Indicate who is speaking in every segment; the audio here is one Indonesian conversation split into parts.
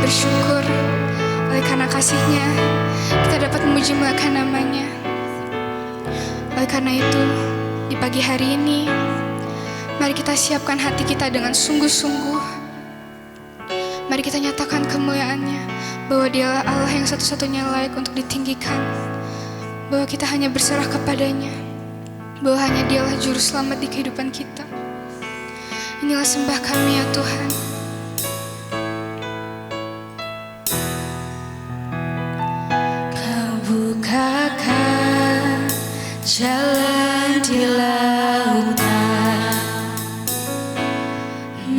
Speaker 1: bersyukur oleh karena kasih-Nya kita dapat memuji muliakan nama-Nya. Oleh karena itu, di pagi hari ini, mari kita siapkan hati kita dengan sungguh-sungguh. Mari kita nyatakan kemuliaan-Nya, bahwa Dialah Allah yang satu-satunya layak untuk ditinggikan, bahwa kita hanya berserah kepada-Nya, bahwa hanya Dialah juru selamat di kehidupan kita. Inilah sembah kami ya Tuhan.
Speaker 2: Kau bukakan jalan di lautan,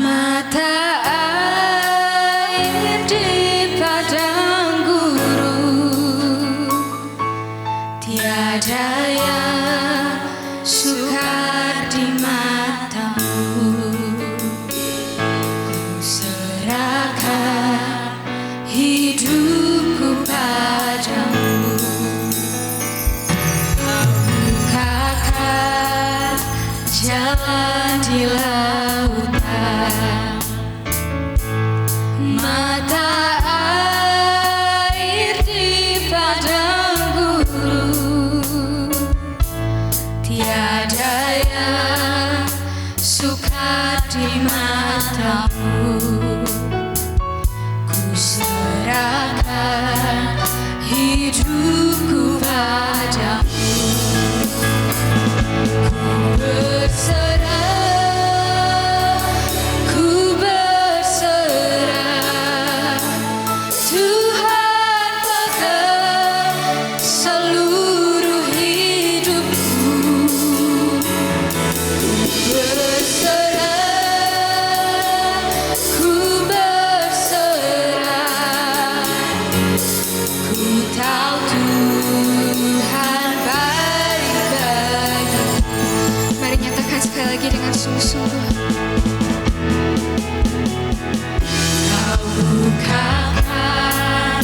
Speaker 2: mata air di padang gurun. Tiada yang sukar di matamu. Ku serahkan hidupku padamu. Kau bukakan jalan di lautan, mata air di padang gurun. Tiada yang sukar di matamu. Ku serahkan hidupku padamu. Ku berserah, ku berserah. Tuhan pegang seluruh hidupku. Berserah, ku berserah. Ku tahu Tuhan baik bagiku.
Speaker 1: Mari nyatakan sekali lagi dengan sungguh-sungguh.
Speaker 2: Kau bukakan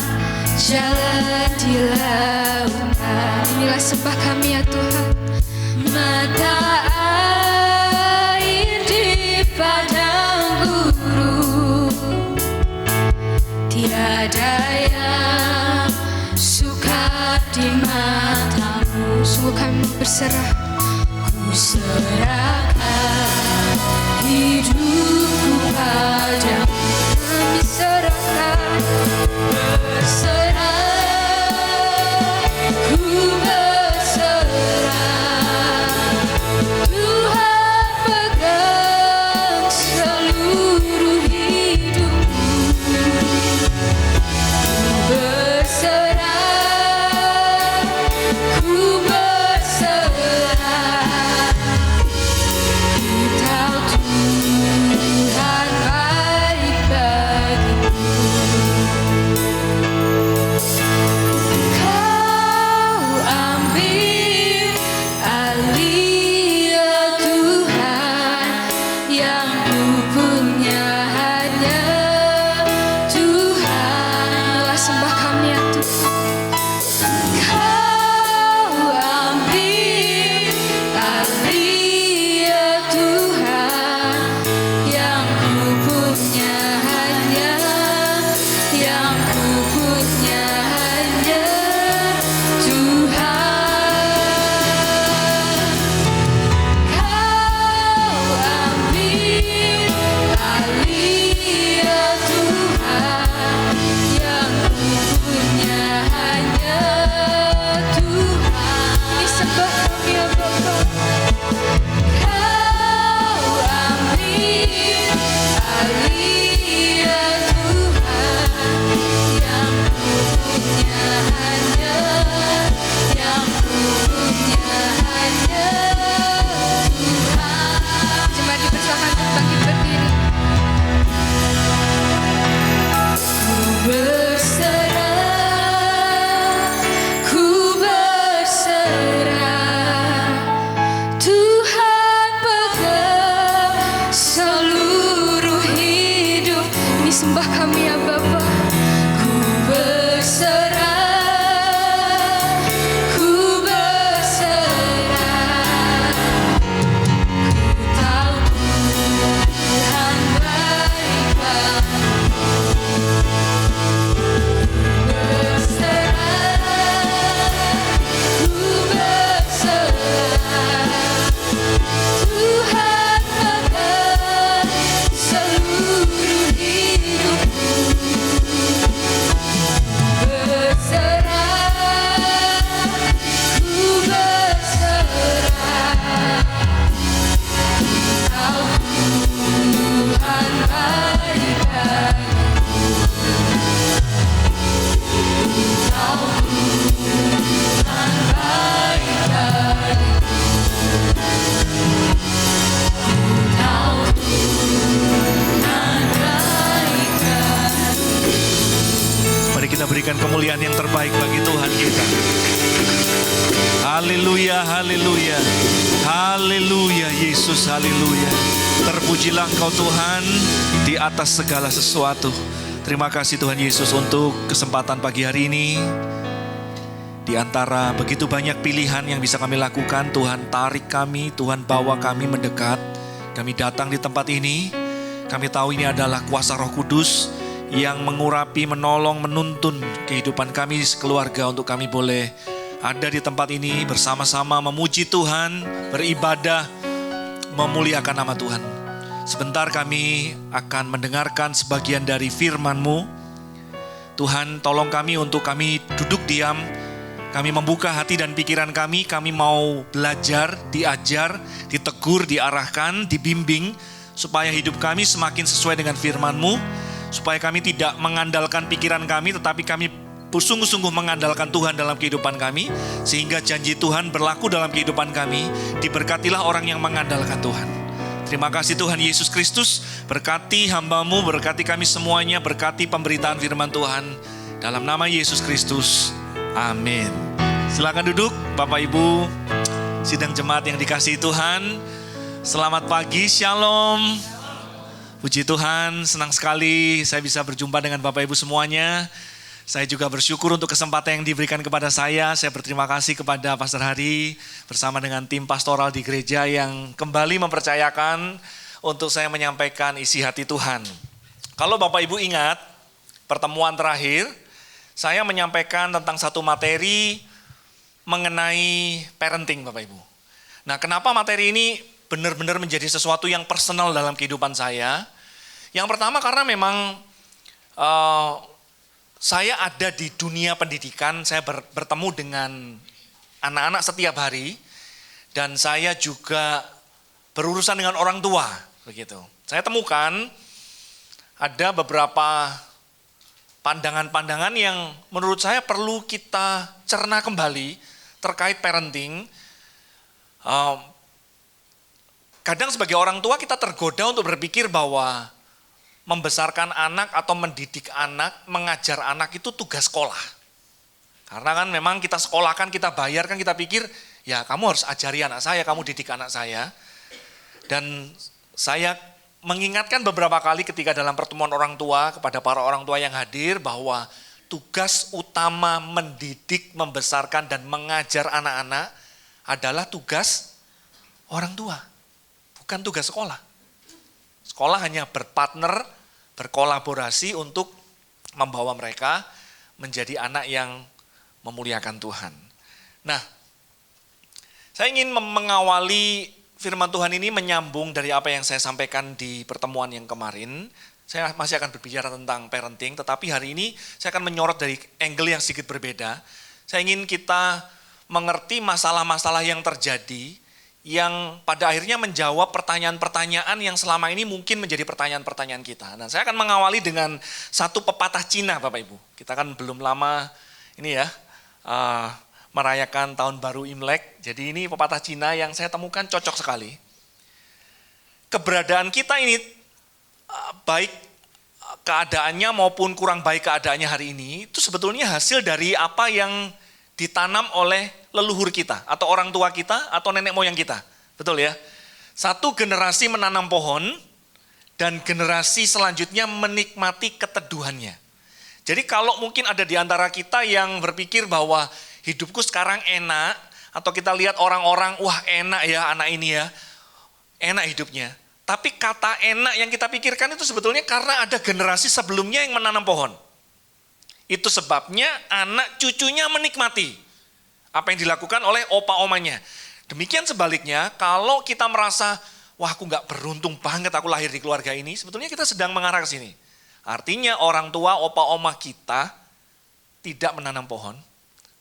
Speaker 2: jalan di lautan.
Speaker 1: Inilah sembah kami ya Tuhan.
Speaker 2: Mata air di padang gurun. Tiada yang sukar di matamu.
Speaker 1: Sungguh kami berserah.
Speaker 2: Ku serahkan hidupku padamu. Kami serahkan. Berserah, ku berserah. Tuhan pegang seluruh hidupku. Berserah, ku berserah. Ku tahu Tuhan baik bagiku. Kau ambil alih ya Tuhan, yang ku punya hanya Tuhan.
Speaker 1: Inilah sembah kami ya Tuhan.
Speaker 2: Kau ambil alih ya Tuhan, yang ku punya hanya, yang ku punya hanya Tuhan. Kau ambil alih ya Tuhan, yang ku punya hanya Tuhan.
Speaker 1: Ini sembah kami ya Bapa.
Speaker 2: Kau ambil alih ya Tuhan, yang ku punya hanya, yang ku punya hanya Tuhan.
Speaker 1: Jemaat dipersilakan untuk bangkit berdiri.
Speaker 2: Ku berserah, ku berserah. Tuhan pegang seluruh hidup.
Speaker 1: Ini sembah kami ya Bapa.
Speaker 2: Ku berserah, ku berserah. Ku tahu Tuhan baik bagiku.
Speaker 3: berikan kemuliaan yang terbaik bagi Tuhan kita. Haleluya, haleluya, haleluya, Yesus, haleluya. Terpujilah Engkau Tuhan di atas segala sesuatu. Terima kasih Tuhan Yesus untuk kesempatan pagi hari ini. Di antara begitu banyak pilihan yang bisa kami lakukan, Tuhan tarik kami, Tuhan bawa kami mendekat. Kami datang di tempat ini, kami tahu ini adalah kuasa Roh Kudus yang mengurapi, menolong, menuntun kehidupan kami sekeluarga untuk kami boleh ada di tempat ini bersama-sama memuji Tuhan, beribadah, memuliakan nama Tuhan. Sebentar kami akan mendengarkan sebagian dari firman-Mu. Tuhan tolong kami untuk kami duduk diam, kami membuka hati dan pikiran kami mau belajar, diajar, ditegur, diarahkan, dibimbing, supaya hidup kami semakin sesuai dengan firman-Mu, supaya kami tidak mengandalkan pikiran kami, tetapi kami sungguh-sungguh mengandalkan Tuhan dalam kehidupan kami, sehingga janji Tuhan berlaku dalam kehidupan kami. Diberkatilah orang yang mengandalkan Tuhan. Terima kasih Tuhan Yesus Kristus, berkati hamba-Mu, berkati kami semuanya, berkati pemberitaan firman Tuhan. Dalam nama Yesus Kristus, amin. Silakan duduk Bapak Ibu, sidang jemaat yang dikasihi Tuhan. Selamat pagi, shalom. Puji Tuhan, senang sekali saya bisa berjumpa dengan Bapak Ibu semuanya. Saya juga bersyukur untuk kesempatan yang diberikan kepada saya. Saya berterima kasih kepada Pastor Hari bersama dengan tim pastoral di gereja yang kembali mempercayakan untuk saya menyampaikan isi hati Tuhan. Kalau Bapak Ibu ingat, pertemuan terakhir saya menyampaikan tentang satu materi mengenai parenting Bapak Ibu. Nah, kenapa materi ini benar-benar menjadi sesuatu yang personal dalam kehidupan saya? Yang pertama karena memang saya ada di dunia pendidikan, saya bertemu dengan anak-anak setiap hari, dan saya juga berurusan dengan orang tua, begitu. Saya temukan ada beberapa pandangan-pandangan yang menurut saya perlu kita cerna kembali terkait parenting. Kadang sebagai orang tua kita tergoda untuk berpikir bahwa membesarkan anak atau mendidik anak, mengajar anak itu tugas sekolah. Karena kan memang kita sekolahkan, kita bayarkan, kita pikir, ya kamu harus ajari anak saya, kamu didik anak saya. Dan saya mengingatkan beberapa kali ketika dalam pertemuan orang tua, kepada para orang tua yang hadir, bahwa tugas utama mendidik, membesarkan, dan mengajar anak-anak adalah tugas orang tua, bukan tugas sekolah. Sekolah hanya berpartner, berkolaborasi untuk membawa mereka menjadi anak yang memuliakan Tuhan. Nah, saya ingin mengawali firman Tuhan ini menyambung dari apa yang saya sampaikan di pertemuan yang kemarin. Saya masih akan berbicara tentang parenting, tetapi hari ini saya akan menyorot dari angle yang sedikit berbeda. Saya ingin kita mengerti masalah-masalah yang terjadi, yang pada akhirnya menjawab pertanyaan-pertanyaan yang selama ini mungkin menjadi pertanyaan-pertanyaan kita. Nah, saya akan mengawali dengan satu pepatah Cina, Bapak Ibu. Kita kan belum lama ini ya, merayakan tahun baru Imlek. Jadi ini pepatah Cina yang saya temukan cocok sekali. Keberadaan kita ini, baik keadaannya maupun kurang baik keadaannya hari ini, itu sebetulnya hasil dari apa yang ditanam oleh leluhur kita, atau orang tua kita, atau nenek moyang kita. Betul ya? Satu generasi menanam pohon, dan generasi selanjutnya menikmati keteduhannya. Jadi kalau mungkin ada di antara kita yang berpikir bahwa hidupku sekarang enak, atau kita lihat orang-orang, wah enak ya anak ini ya, enak hidupnya. Tapi kata enak yang kita pikirkan itu sebetulnya karena ada generasi sebelumnya yang menanam pohon. Itu sebabnya anak cucunya menikmati apa yang dilakukan oleh opa-omanya. Demikian sebaliknya, kalau kita merasa, wah aku gak beruntung banget aku lahir di keluarga ini, sebetulnya kita sedang mengarah ke sini. Artinya orang tua, opa-oma kita tidak menanam pohon,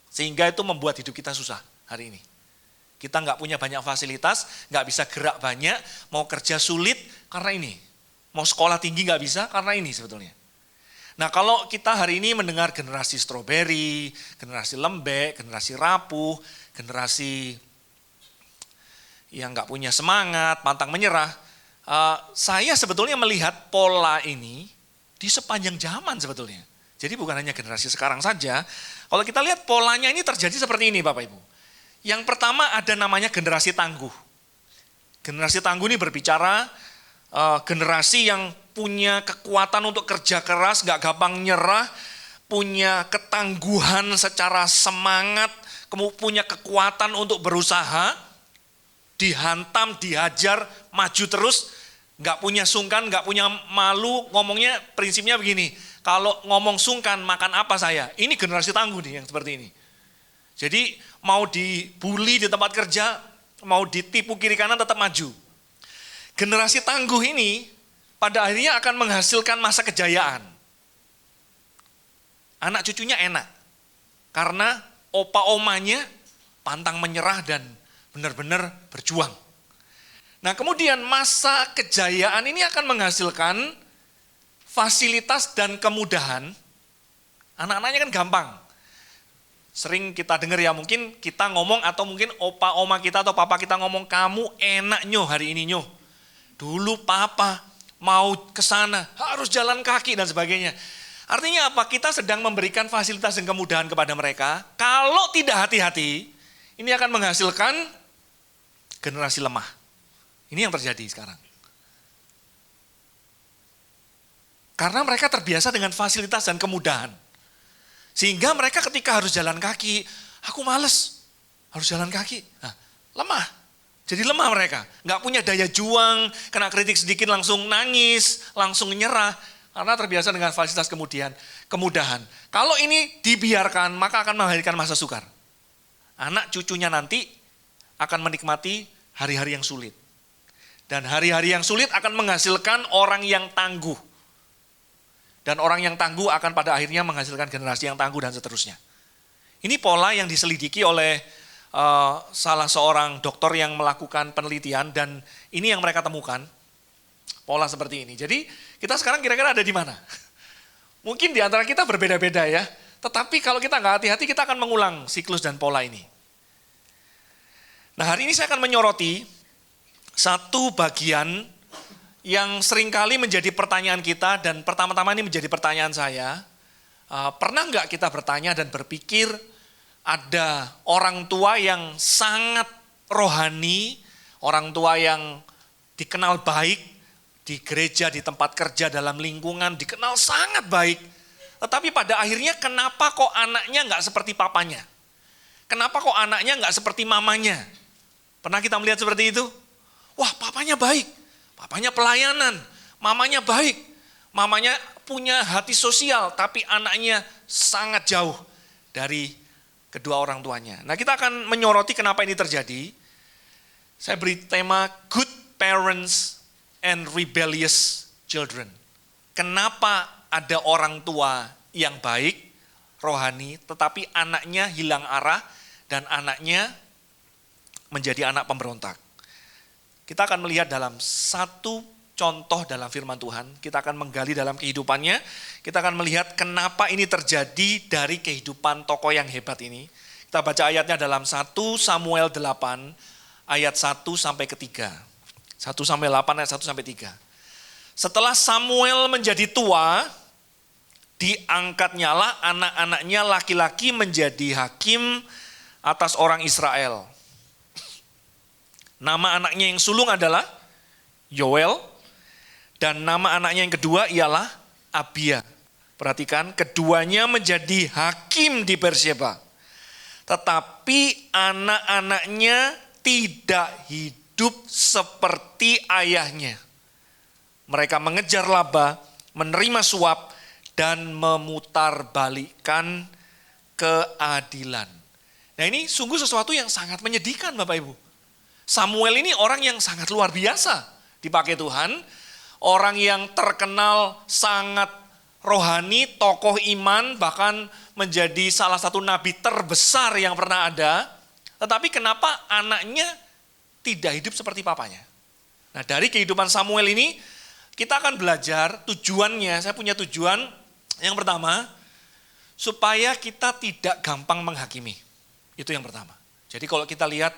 Speaker 3: sehingga itu membuat hidup kita susah hari ini. Kita gak punya banyak fasilitas, gak bisa gerak banyak, mau kerja sulit karena ini. Mau sekolah tinggi gak bisa karena ini sebetulnya. Nah kalau kita hari ini mendengar generasi stroberi, generasi lembek, generasi rapuh, generasi yang gak punya semangat, pantang menyerah, saya sebetulnya melihat pola ini di sepanjang zaman sebetulnya. Jadi bukan hanya generasi sekarang saja. Kalau kita lihat polanya ini terjadi seperti ini Bapak Ibu. Yang pertama ada namanya generasi tangguh. Generasi tangguh ini berbicara generasi yang punya kekuatan untuk kerja keras, gak gampang nyerah, punya ketangguhan secara semangat, kemudian punya kekuatan untuk berusaha, dihantam, dihajar, maju terus, gak punya sungkan, gak punya malu, ngomongnya prinsipnya begini, kalau ngomong sungkan makan apa saya? Ini generasi tangguh nih yang seperti ini. Jadi mau dibully di tempat kerja, mau ditipu kiri kanan tetap maju. Generasi tangguh ini pada akhirnya akan menghasilkan masa kejayaan. Anak cucunya enak. Karena opa-omanya pantang menyerah dan benar-benar berjuang. Nah kemudian masa kejayaan ini akan menghasilkan fasilitas dan kemudahan. Anak-anaknya kan gampang. Sering kita dengar ya, mungkin kita ngomong atau mungkin opa-oma kita atau papa kita ngomong, kamu enak nyoh hari ini nyoh. Dulu papa mau ke sana harus jalan kaki dan sebagainya. Artinya apa? Kita sedang memberikan fasilitas dan kemudahan kepada mereka. Kalau tidak hati-hati, ini akan menghasilkan generasi lemah. Ini yang terjadi sekarang. Karena mereka terbiasa dengan fasilitas dan kemudahan. Sehingga mereka ketika harus jalan kaki, aku males, harus jalan kaki. Nah, lemah, jadi lemah mereka. Nggak punya daya juang, kena kritik sedikit langsung nangis, langsung nyerah. Karena terbiasa dengan fasilitas kemudahan. Kalau ini dibiarkan, maka akan melahirkan masa sukar. Anak cucunya nanti akan menikmati hari-hari yang sulit. Dan hari-hari yang sulit akan menghasilkan orang yang tangguh. Dan orang yang tangguh akan pada akhirnya menghasilkan generasi yang tangguh dan seterusnya. Ini pola yang diselidiki oleh salah seorang dokter yang melakukan penelitian dan ini yang mereka temukan. Pola seperti ini. Jadi kita sekarang kira-kira ada di mana? Mungkin di antara kita berbeda-beda ya. Tetapi kalau kita nggak hati-hati kita akan mengulang siklus dan pola ini. Nah hari ini saya akan menyoroti satu bagian yang seringkali menjadi pertanyaan kita dan pertama-tama ini menjadi pertanyaan saya. Pernah nggak kita bertanya dan berpikir ada orang tua yang sangat rohani, orang tua yang dikenal baik di gereja, di tempat kerja, dalam lingkungan, dikenal sangat baik. Tetapi pada akhirnya kenapa kok anaknya nggak seperti papanya? Kenapa kok anaknya nggak seperti mamanya? Pernah kita melihat seperti itu? Wah papanya baik. Papanya pelayanan, mamanya baik, mamanya punya hati sosial, tapi anaknya sangat jauh dari kedua orang tuanya. Nah kita akan menyoroti kenapa ini terjadi. Saya beri tema Good Parents and Rebellious Children. Kenapa ada orang tua yang baik, rohani, tetapi anaknya hilang arah dan anaknya menjadi anak pemberontak. Kita akan melihat dalam satu contoh dalam firman Tuhan. Kita akan menggali dalam kehidupannya. Kita akan melihat kenapa ini terjadi dari kehidupan tokoh yang hebat ini. Kita baca ayatnya dalam 1 Samuel 8 ayat 1 sampai ke 3. 1 sampai 8 ayat 1 sampai 3. Setelah Samuel menjadi tua, diangkatnya lah anak-anaknya laki-laki menjadi hakim atas orang Israel. Nama anaknya yang sulung adalah Yoel dan nama anaknya yang kedua ialah Abia. Perhatikan, keduanya menjadi hakim di Beersheba. Tetapi anak-anaknya tidak hidup seperti ayahnya. Mereka mengejar laba, menerima suap, dan memutarbalikkan keadilan. Nah ini sungguh sesuatu yang sangat menyedihkan Bapak Ibu. Samuel ini orang yang sangat luar biasa dipakai Tuhan. Orang yang terkenal sangat rohani, tokoh iman, bahkan menjadi salah satu nabi terbesar yang pernah ada. Tetapi kenapa anaknya tidak hidup seperti papanya? Nah dari kehidupan Samuel ini kita akan belajar tujuannya. Saya punya tujuan yang pertama, supaya kita tidak gampang menghakimi. Itu yang pertama. Jadi kalau kita lihat,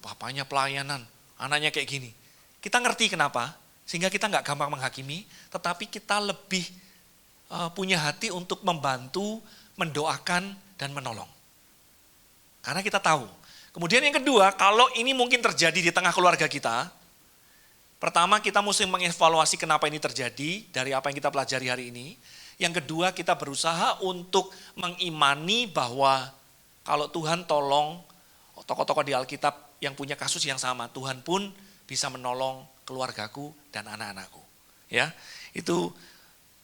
Speaker 3: papanya pelayanan, anaknya kayak gini. Kita ngerti kenapa, sehingga kita nggak gampang menghakimi, tetapi kita lebih punya hati untuk membantu, mendoakan, dan menolong. Karena kita tahu. Kemudian yang kedua, kalau ini mungkin terjadi di tengah keluarga kita, pertama kita mesti mengevaluasi kenapa ini terjadi dari apa yang kita pelajari hari ini. Yang kedua, kita berusaha untuk mengimani bahwa kalau Tuhan tolong tokoh-tokoh di Alkitab yang punya kasus yang sama, Tuhan pun bisa menolong keluargaku dan anak-anakku. Ya, itu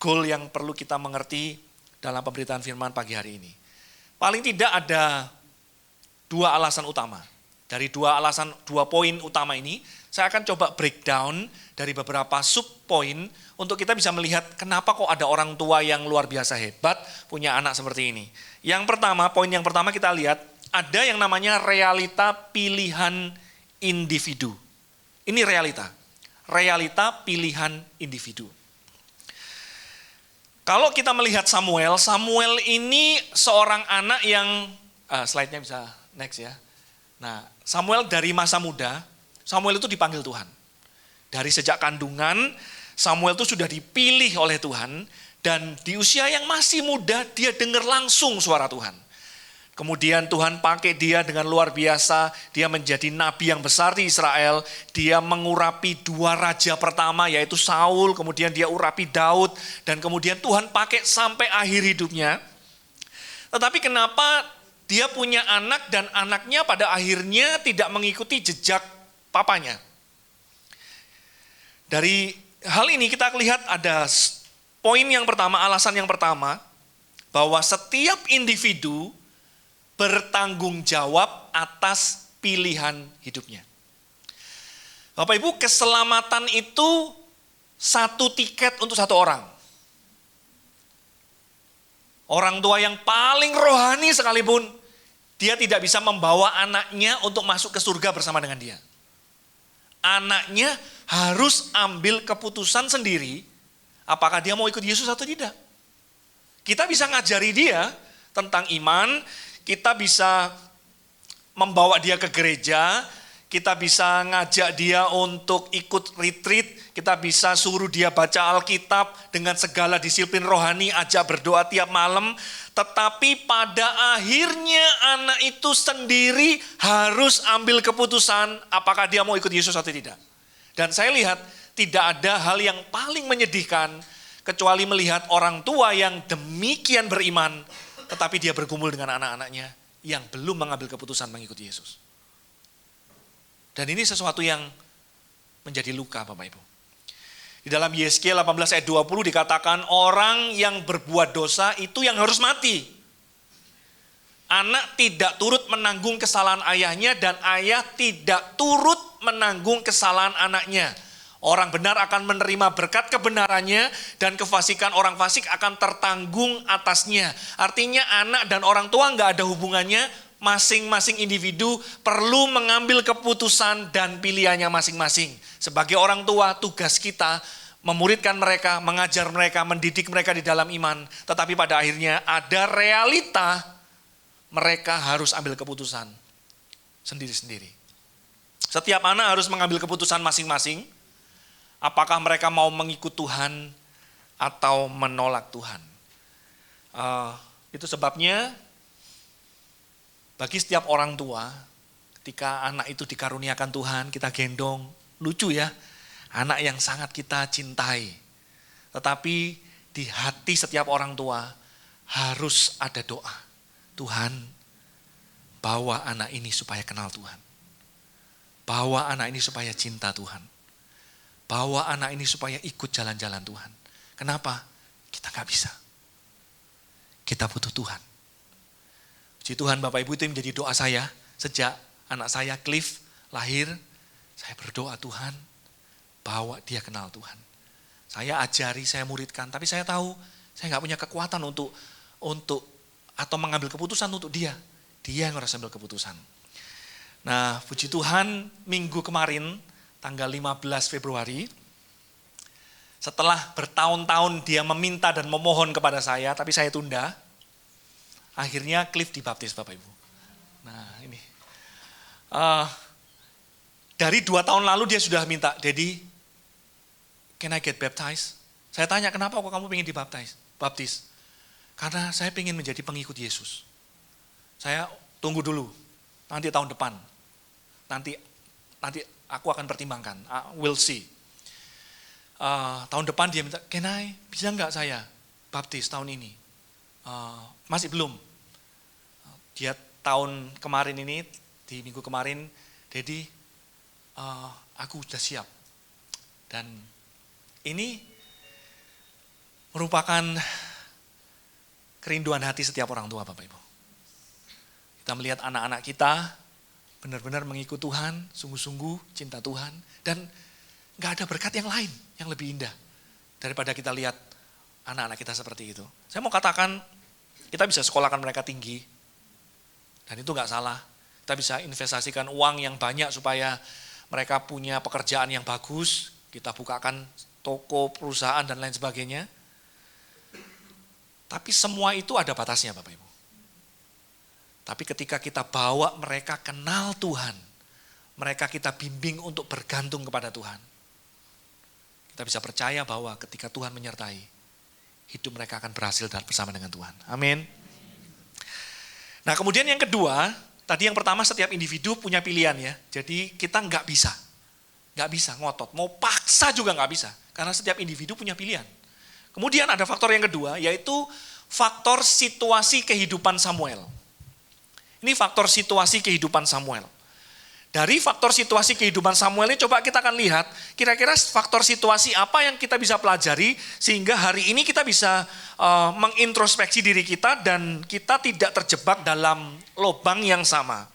Speaker 3: goal yang perlu kita mengerti dalam pemberitaan firman pagi hari ini. Paling tidak ada dua alasan utama. Dari dua poin utama ini, saya akan coba breakdown dari beberapa sub poin untuk kita bisa melihat kenapa kok ada orang tua yang luar biasa hebat punya anak seperti ini. Yang pertama, poin yang pertama kita lihat, ada yang namanya realita pilihan individu. Ini realita pilihan individu. Kalau kita melihat Samuel ini seorang anak yang, slide-nya bisa next ya. Nah, Samuel dari masa muda, Samuel itu dipanggil Tuhan. Dari sejak kandungan, Samuel itu sudah dipilih oleh Tuhan, dan di usia yang masih muda, dia dengar langsung suara Tuhan. Kemudian Tuhan pakai dia dengan luar biasa, dia menjadi nabi yang besar di Israel, dia mengurapi dua raja pertama yaitu Saul, kemudian dia urapi Daud, dan kemudian Tuhan pakai sampai akhir hidupnya. Tetapi kenapa dia punya anak dan anaknya pada akhirnya tidak mengikuti jejak papanya? Dari hal ini kita lihat ada poin yang pertama, alasan yang pertama, bahwa setiap individu bertanggung jawab atas pilihan hidupnya. Bapak Ibu, keselamatan itu satu tiket untuk satu orang. Orang tua yang paling rohani sekalipun, dia tidak bisa membawa anaknya untuk masuk ke surga bersama dengan dia. Anaknya harus ambil keputusan sendiri, apakah dia mau ikut Yesus atau tidak. Kita bisa ngajari dia tentang iman, kita bisa membawa dia ke gereja, kita bisa ngajak dia untuk ikut retreat, kita bisa suruh dia baca Alkitab dengan segala disiplin rohani, ajak berdoa tiap malam. Tetapi pada akhirnya anak itu sendiri harus ambil keputusan apakah dia mau ikut Yesus atau tidak. Dan saya lihat tidak ada hal yang paling menyedihkan kecuali melihat orang tua yang demikian beriman, tetapi dia bergumul dengan anak-anaknya yang belum mengambil keputusan mengikuti Yesus. Dan ini sesuatu yang menjadi luka Bapak Ibu. Di dalam Yeskiel 18 ayat 20 dikatakan orang yang berbuat dosa itu yang harus mati. Anak tidak turut menanggung kesalahan ayahnya dan ayah tidak turut menanggung kesalahan anaknya. Orang benar akan menerima berkat kebenarannya dan kefasikan orang fasik akan tertanggung atasnya. Artinya anak dan orang tua nggak ada hubungannya, masing-masing individu perlu mengambil keputusan dan pilihannya masing-masing. Sebagai orang tua, tugas kita memuridkan mereka, mengajar mereka, mendidik mereka di dalam iman. Tetapi pada akhirnya ada realita mereka harus ambil keputusan sendiri-sendiri. Setiap anak harus mengambil keputusan masing-masing. Apakah mereka mau mengikut Tuhan atau menolak Tuhan. Itu sebabnya bagi setiap orang tua, ketika anak itu dikaruniakan Tuhan, kita gendong, lucu ya, anak yang sangat kita cintai. Tetapi di hati setiap orang tua harus ada doa. Tuhan, bawa anak ini supaya kenal Tuhan. Bawa anak ini supaya cinta Tuhan. Bawa anak ini supaya ikut jalan-jalan Tuhan. Kenapa? Kita gak bisa. Kita butuh Tuhan. Puji Tuhan Bapak Ibu, itu menjadi doa saya. Sejak anak saya Cliff lahir, saya berdoa Tuhan, bawa dia kenal Tuhan. Saya ajari, saya muridkan, tapi saya tahu saya gak punya kekuatan untuk atau mengambil keputusan untuk dia. Dia yang harus ambil keputusan. Nah, puji Tuhan, minggu kemarin, tanggal 15 Februari, setelah bertahun-tahun dia meminta dan memohon kepada saya, tapi saya tunda, akhirnya Cliff dibaptis Bapak Ibu. Nah ini, dari 2 tahun lalu dia sudah minta, Daddy, can I get baptized? Saya tanya, kenapa kok kamu ingin dibaptis? baptis? Karena saya ingin menjadi pengikut Yesus. Saya tunggu dulu, nanti tahun depan. Nanti aku akan pertimbangkan, we'll see. Tahun depan dia minta, Kenai, bisa nggak saya baptis tahun ini? Masih belum. Dia tahun kemarin ini, di minggu kemarin, Dedi, aku sudah siap. Dan ini merupakan kerinduan hati setiap orang tua, Bapak Ibu. Kita melihat anak-anak kita benar-benar mengikut Tuhan, sungguh-sungguh cinta Tuhan, dan gak ada berkat yang lain yang lebih indah daripada kita lihat anak-anak kita seperti itu. Saya mau katakan, kita bisa sekolahkan mereka tinggi, dan itu gak salah. Kita bisa investasikan uang yang banyak supaya mereka punya pekerjaan yang bagus, kita bukakan toko, perusahaan, dan lain sebagainya. Tapi semua itu ada batasnya, Bapak Ibu. Tapi ketika kita bawa mereka kenal Tuhan, mereka kita bimbing untuk bergantung kepada Tuhan, kita bisa percaya bahwa ketika Tuhan menyertai, hidup mereka akan berhasil dan bersama dengan Tuhan. Amin. Nah, kemudian yang kedua, tadi yang pertama setiap individu punya pilihan ya. Jadi kita nggak bisa ngotot, mau paksa juga nggak bisa, karena setiap individu punya pilihan. Kemudian ada faktor yang kedua, yaitu faktor situasi kehidupan Samuel. Ini faktor situasi kehidupan Samuel. Dari faktor situasi kehidupan Samuel ini coba kita akan lihat kira-kira faktor situasi apa yang kita bisa pelajari sehingga hari ini kita bisa mengintrospeksi diri kita dan kita tidak terjebak dalam lubang yang sama.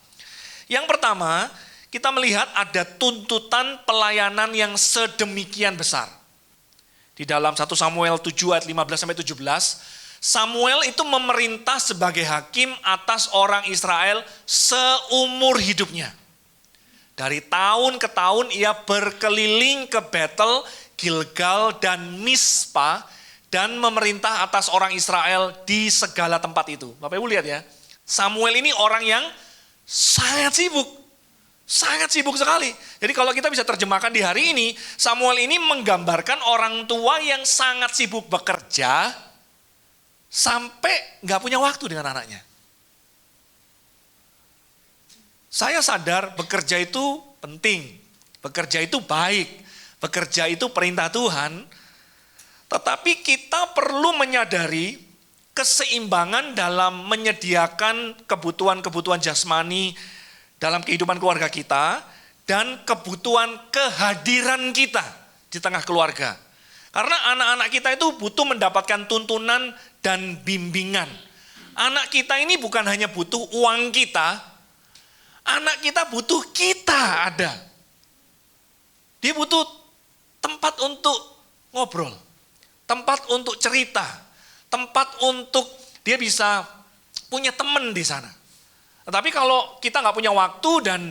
Speaker 3: Yang pertama, kita melihat ada tuntutan pelayanan yang sedemikian besar. Di dalam 1 Samuel 7 ayat 15-17, Samuel itu memerintah sebagai hakim atas orang Israel seumur hidupnya. Dari tahun ke tahun ia berkeliling ke Betel, Gilgal, dan Mispa dan memerintah atas orang Israel di segala tempat itu. Bapak Ibu lihat ya, Samuel ini orang yang sangat sibuk sekali. Jadi kalau kita bisa terjemahkan di hari ini, Samuel ini menggambarkan orang tua yang sangat sibuk bekerja sampai nggak punya waktu dengan anaknya. Saya sadar bekerja itu penting, bekerja itu baik, bekerja itu perintah Tuhan, tetapi kita perlu menyadari keseimbangan dalam menyediakan kebutuhan-kebutuhan jasmani dalam kehidupan keluarga kita dan kebutuhan kehadiran kita di tengah keluarga. Karena anak-anak kita itu butuh mendapatkan tuntunan dan bimbingan. Anak kita ini bukan hanya butuh uang kita, anak kita butuh kita ada. Dia butuh tempat untuk ngobrol, tempat untuk cerita, tempat untuk dia bisa punya teman di sana. Tetapi kalau kita nggak punya waktu dan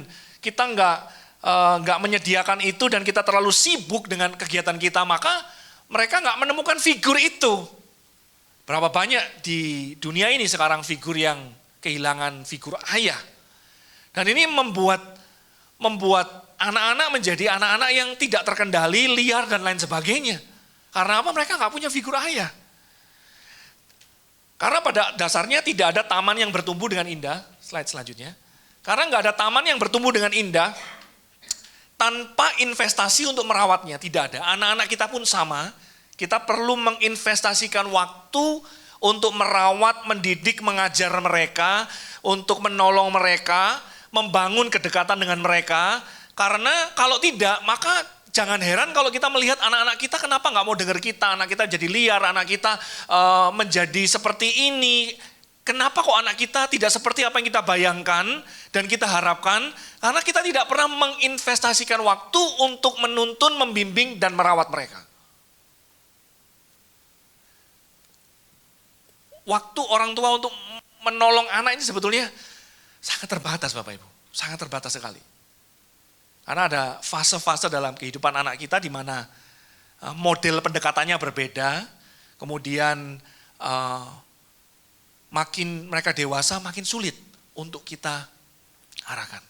Speaker 3: kita nggak menyediakan itu dan kita terlalu sibuk dengan kegiatan kita, maka mereka nggak menemukan figur itu. Berapa banyak di dunia ini sekarang figur yang kehilangan figur ayah. Dan ini membuat anak-anak menjadi anak-anak yang tidak terkendali, liar dan lain sebagainya. Karena apa? Mereka nggak punya figur ayah. Karena pada dasarnya tidak ada taman yang bertumbuh dengan indah. Slide selanjutnya. Karena nggak ada taman yang bertumbuh dengan indah tanpa investasi untuk merawatnya. Tidak ada. Anak-anak kita pun sama. Kita perlu menginvestasikan waktu untuk merawat, mendidik, mengajar mereka, untuk menolong mereka, membangun kedekatan dengan mereka. Karena kalau tidak, maka jangan heran kalau kita melihat anak-anak kita kenapa nggak mau dengar kita, anak kita jadi liar, anak kita menjadi seperti ini. Kenapa kok anak kita tidak seperti apa yang kita bayangkan dan kita harapkan? Karena kita tidak pernah menginvestasikan waktu untuk menuntun, membimbing, dan merawat mereka. Waktu orang tua untuk menolong anak ini sebetulnya sangat terbatas Bapak Ibu. Sangat terbatas sekali. Karena ada fase-fase dalam kehidupan anak kita di mana model pendekatannya berbeda. Kemudian makin mereka dewasa makin sulit untuk kita arahkan.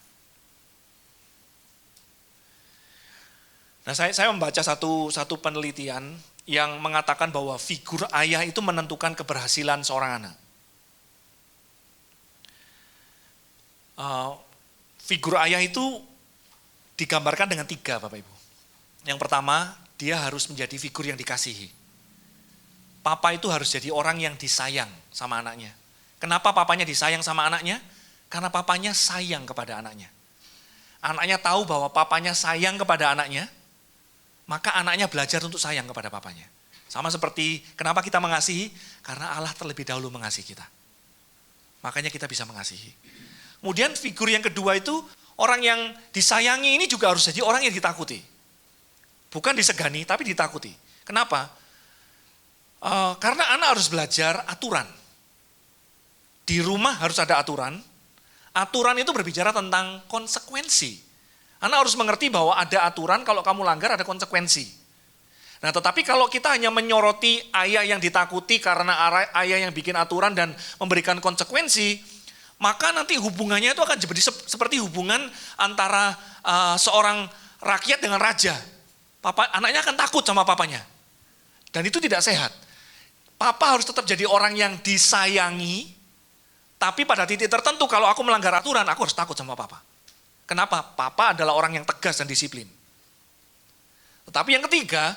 Speaker 3: Nah saya membaca satu penelitian yang mengatakan bahwa figur ayah itu menentukan keberhasilan seorang anak. Figur ayah itu digambarkan dengan 3, Bapak Ibu. Yang pertama, dia harus menjadi figur yang dikasihi. Papa itu harus jadi orang yang disayang sama anaknya. Kenapa papanya disayang sama anaknya? Karena papanya sayang kepada anaknya. Anaknya tahu bahwa papanya sayang kepada anaknya, maka anaknya belajar untuk sayang kepada papanya. Sama seperti kenapa kita mengasihi? Karena Allah terlebih dahulu mengasihi kita. Makanya kita bisa mengasihi. Kemudian figur yang kedua itu, orang yang disayangi ini juga harus jadi orang yang ditakuti. Bukan disegani, tapi ditakuti. Kenapa? Karena anak harus belajar aturan. Di rumah harus ada aturan. Aturan itu berbicara tentang konsekuensi. Anak harus mengerti bahwa ada aturan, kalau kamu langgar ada konsekuensi. Nah, tetapi kalau kita hanya menyoroti ayah yang ditakuti karena ayah yang bikin aturan dan memberikan konsekuensi, maka nanti hubungannya itu akan jadi seperti hubungan antara seorang rakyat dengan raja. Anaknya akan takut sama papanya. Dan itu tidak sehat. Papa harus tetap jadi orang yang disayangi, tapi pada titik tertentu kalau aku melanggar aturan, aku harus takut sama papa. Kenapa? Papa adalah orang yang tegas dan disiplin. Tetapi yang ketiga,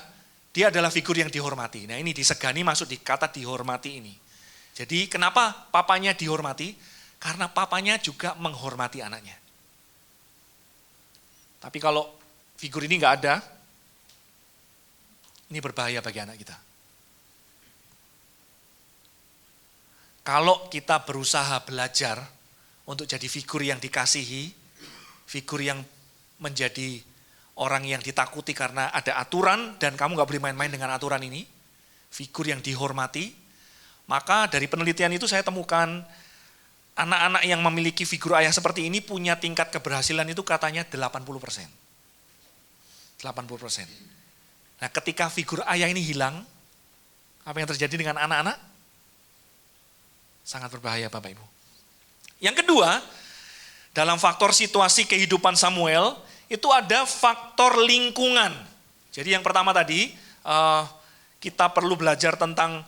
Speaker 3: dia adalah figur yang dihormati. Nah ini disegani masuk di kata dihormati ini. Jadi kenapa papanya dihormati? Karena papanya juga menghormati anaknya. Tapi kalau figur ini nggak ada, ini berbahaya bagi anak kita. Kalau kita berusaha belajar untuk jadi figur yang dikasihi, figur yang menjadi orang yang ditakuti karena ada aturan dan kamu gak boleh main-main dengan aturan ini, figur yang dihormati, maka dari penelitian itu saya temukan anak-anak yang memiliki figur ayah seperti ini punya tingkat keberhasilan itu katanya 80%. 80%. Nah ketika figur ayah ini hilang, apa yang terjadi dengan anak-anak? Sangat berbahaya Bapak Ibu. Yang kedua, dalam faktor situasi kehidupan Samuel, itu ada faktor lingkungan. Jadi yang pertama tadi, kita perlu belajar tentang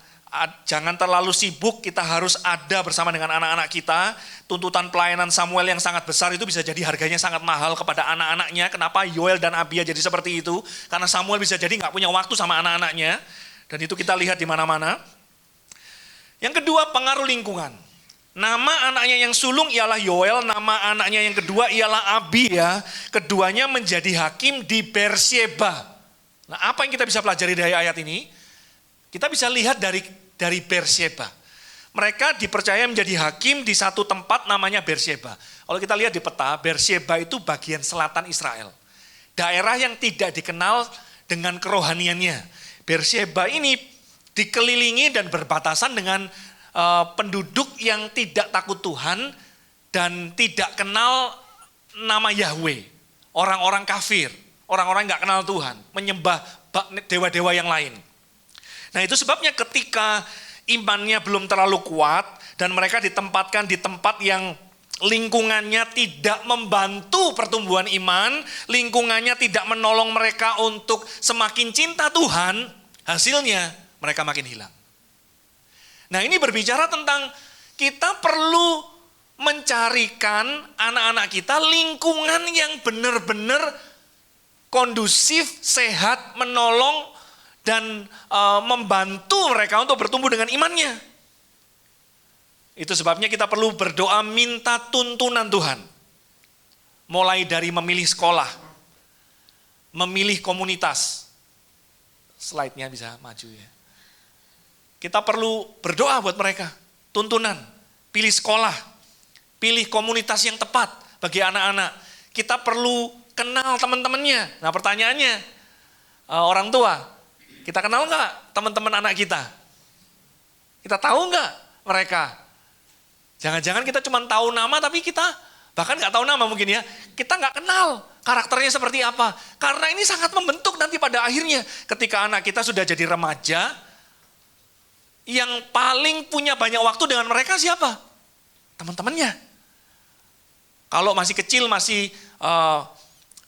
Speaker 3: jangan terlalu sibuk, kita harus ada bersama dengan anak-anak kita. Tuntutan pelayanan Samuel yang sangat besar itu bisa jadi harganya sangat mahal kepada anak-anaknya. Kenapa Yoel dan Abia jadi seperti itu? Karena Samuel bisa jadi nggak punya waktu sama anak-anaknya. Dan itu kita lihat di mana-mana. Yang kedua, pengaruh lingkungan. Nama anaknya yang sulung ialah Yoel, nama anaknya yang kedua ialah Abia. Keduanya menjadi hakim di Beersheba. Nah, apa yang kita bisa pelajari dari ayat ini? Kita bisa lihat dari Beersheba. Mereka dipercaya menjadi hakim di satu tempat namanya Beersheba. Kalau kita lihat di peta, Beersheba itu bagian selatan Israel. Daerah yang tidak dikenal dengan kerohaniannya. Beersheba ini dikelilingi dan berbatasan dengan penduduk yang tidak takut Tuhan dan tidak kenal nama Yahweh. Orang-orang kafir, orang-orang nggak kenal Tuhan, menyembah dewa-dewa yang lain. Nah itu sebabnya ketika imannya belum terlalu kuat dan mereka ditempatkan di tempat yang lingkungannya tidak membantu pertumbuhan iman, lingkungannya tidak menolong mereka untuk semakin cinta Tuhan, hasilnya mereka makin hilang. Nah ini berbicara tentang kita perlu mencarikan anak-anak kita lingkungan yang benar-benar kondusif, sehat, menolong, dan membantu mereka untuk bertumbuh dengan imannya. Itu sebabnya kita perlu berdoa minta tuntunan Tuhan. Mulai dari memilih sekolah, memilih komunitas. Slide-nya bisa maju ya. Kita perlu berdoa buat mereka, tuntunan, pilih sekolah, pilih komunitas yang tepat bagi anak-anak. Kita perlu kenal teman-temannya. Nah pertanyaannya, orang tua, kita kenal nggak teman-teman anak kita? Kita tahu nggak mereka? Jangan-jangan kita cuma tahu nama tapi kita bahkan nggak tahu nama mungkin ya. Kita nggak kenal karakternya seperti apa. Karena ini sangat membentuk nanti pada akhirnya ketika anak kita sudah jadi remaja, yang paling punya banyak waktu dengan mereka siapa? Teman-temannya. Kalau masih kecil, masih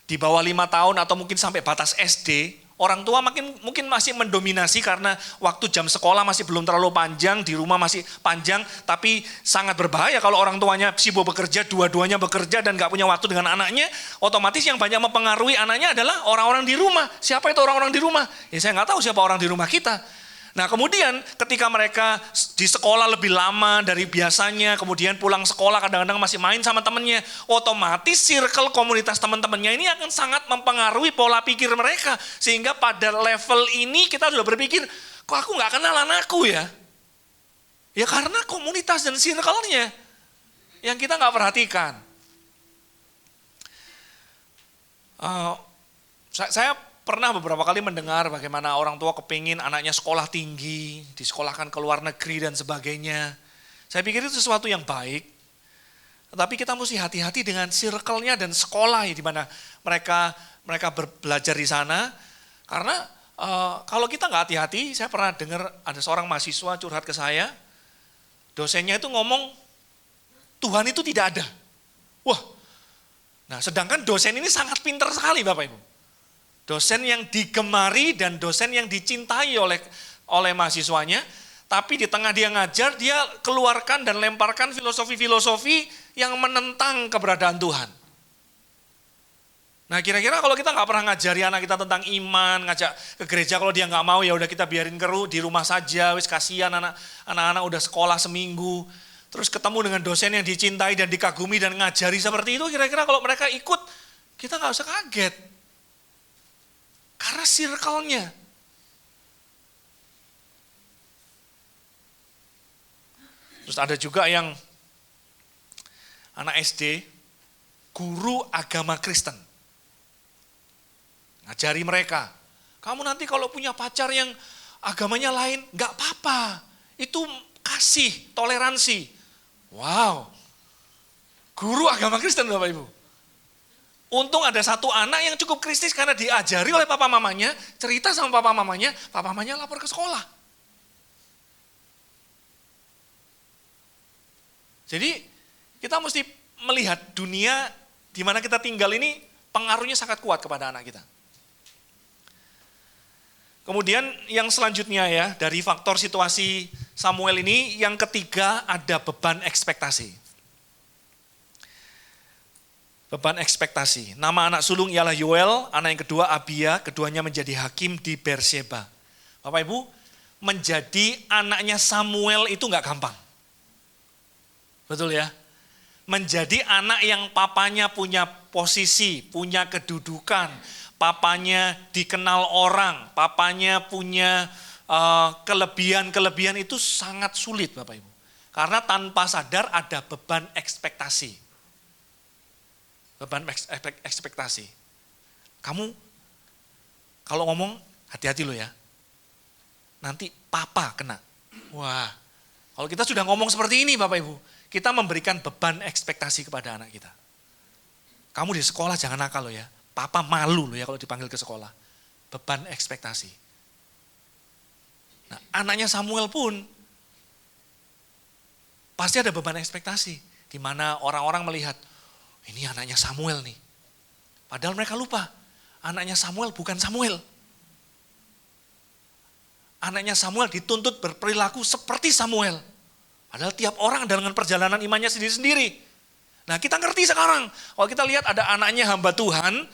Speaker 3: di bawah 5 tahun atau mungkin sampai batas SD, Orang tua mungkin masih mendominasi karena waktu jam sekolah masih belum terlalu panjang, di rumah masih panjang, tapi sangat berbahaya kalau orang tuanya sibuk bekerja, dua-duanya bekerja dan gak punya waktu dengan anaknya, otomatis yang banyak mempengaruhi anaknya adalah orang-orang di rumah. Siapa itu orang-orang di rumah? Ya saya gak tahu siapa orang di rumah kita. Nah kemudian ketika mereka di sekolah lebih lama dari biasanya, kemudian pulang sekolah kadang-kadang masih main sama temennya, otomatis circle komunitas teman-temannya ini akan sangat mempengaruhi pola pikir mereka. Sehingga pada level ini kita sudah berpikir, kok aku gak kenal anakku ya? Ya karena komunitas dan circle-nya yang kita gak perhatikan. Saya pernah beberapa kali mendengar bagaimana orang tua kepingin anaknya sekolah tinggi, disekolahkan ke luar negeri dan sebagainya. Saya pikir itu sesuatu yang baik. Tetapi kita mesti hati-hati dengan circle-nya dan sekolah di mana mereka belajar di sana. Karena kalau kita nggak hati-hati, saya pernah dengar ada seorang mahasiswa curhat ke saya, dosennya itu ngomong, Tuhan itu tidak ada. Wah, nah sedangkan dosen ini sangat pintar sekali Bapak Ibu. Dosen yang digemari dan dosen yang dicintai oleh mahasiswanya, tapi di tengah dia ngajar, dia keluarkan dan lemparkan filosofi-filosofi yang menentang keberadaan Tuhan. Nah kira-kira kalau kita nggak pernah ngajari anak kita tentang iman, ngajak ke gereja, kalau dia nggak mau ya udah kita biarin di rumah saja, wis kasihan anak-anak udah sekolah seminggu, terus ketemu dengan dosen yang dicintai dan dikagumi dan ngajari seperti itu, kira-kira kalau mereka ikut, kita nggak usah kaget. Karena circle-nya. Terus ada juga yang anak SD, guru agama Kristen. Ngajari mereka, kamu nanti kalau punya pacar yang agamanya lain, gak apa-apa. Itu kasih, toleransi. Wow, guru agama Kristen Bapak Ibu. Untung ada satu anak yang cukup kritis karena diajari oleh papa mamanya, cerita sama papa mamanya lapor ke sekolah. Jadi kita mesti melihat dunia di mana kita tinggal ini pengaruhnya sangat kuat kepada anak kita. Kemudian yang selanjutnya ya, dari faktor situasi Samuel ini, yang ketiga ada beban ekspektasi. Beban ekspektasi. Nama anak sulung ialah Yoel, anak yang kedua Abia, keduanya menjadi hakim di Berseba. Bapak Ibu, menjadi anaknya Samuel itu gak gampang. Betul ya? Menjadi anak yang papanya punya posisi, punya kedudukan, papanya dikenal orang, papanya punya kelebihan-kelebihan itu sangat sulit Bapak Ibu. Karena tanpa sadar ada beban ekspektasi. Beban ekspektasi. Kamu kalau ngomong hati-hati lo ya. Nanti papa kena. Wah, kalau kita sudah ngomong seperti ini Bapak Ibu, kita memberikan beban ekspektasi kepada anak kita. Kamu di sekolah jangan nakal lo ya. Papa malu lo ya kalau dipanggil ke sekolah. Beban ekspektasi. Nah, anaknya Samuel pun pasti ada beban ekspektasi. Di mana orang-orang melihat, ini anaknya Samuel nih. Padahal mereka lupa, anaknya Samuel bukan Samuel. Anaknya Samuel dituntut berperilaku seperti Samuel. Padahal tiap orang dengan perjalanan imannya sendiri-sendiri. Nah kita ngerti sekarang, kalau kita lihat ada anaknya hamba Tuhan,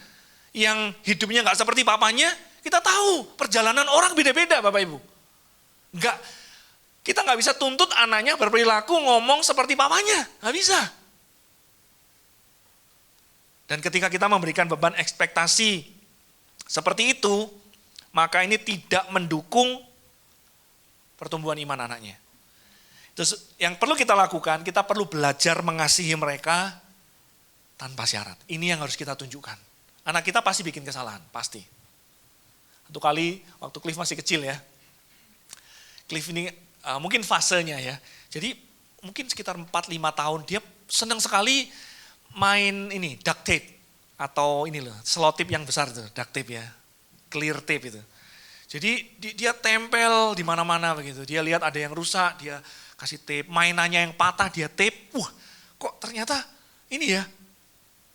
Speaker 3: yang hidupnya gak seperti papanya, kita tahu perjalanan orang beda-beda Bapak Ibu. Kita gak bisa tuntut anaknya berperilaku ngomong seperti papanya, gak bisa. Dan ketika kita memberikan beban ekspektasi seperti itu, maka ini tidak mendukung pertumbuhan iman anaknya. Terus yang perlu kita lakukan, kita perlu belajar mengasihi mereka tanpa syarat. Ini yang harus kita tunjukkan. Anak kita pasti bikin kesalahan, pasti. Satu kali waktu Cliff masih kecil ya. Cliff ini mungkin fasenya ya. Jadi mungkin sekitar 4-5 tahun dia senang sekali main ini duct tape atau ini loh selotip yang besar itu duct tape ya, clear tape itu. Jadi dia tempel di mana-mana begitu. Dia lihat ada yang rusak, dia kasih tape. Mainannya yang patah dia tape. Kok ternyata ini ya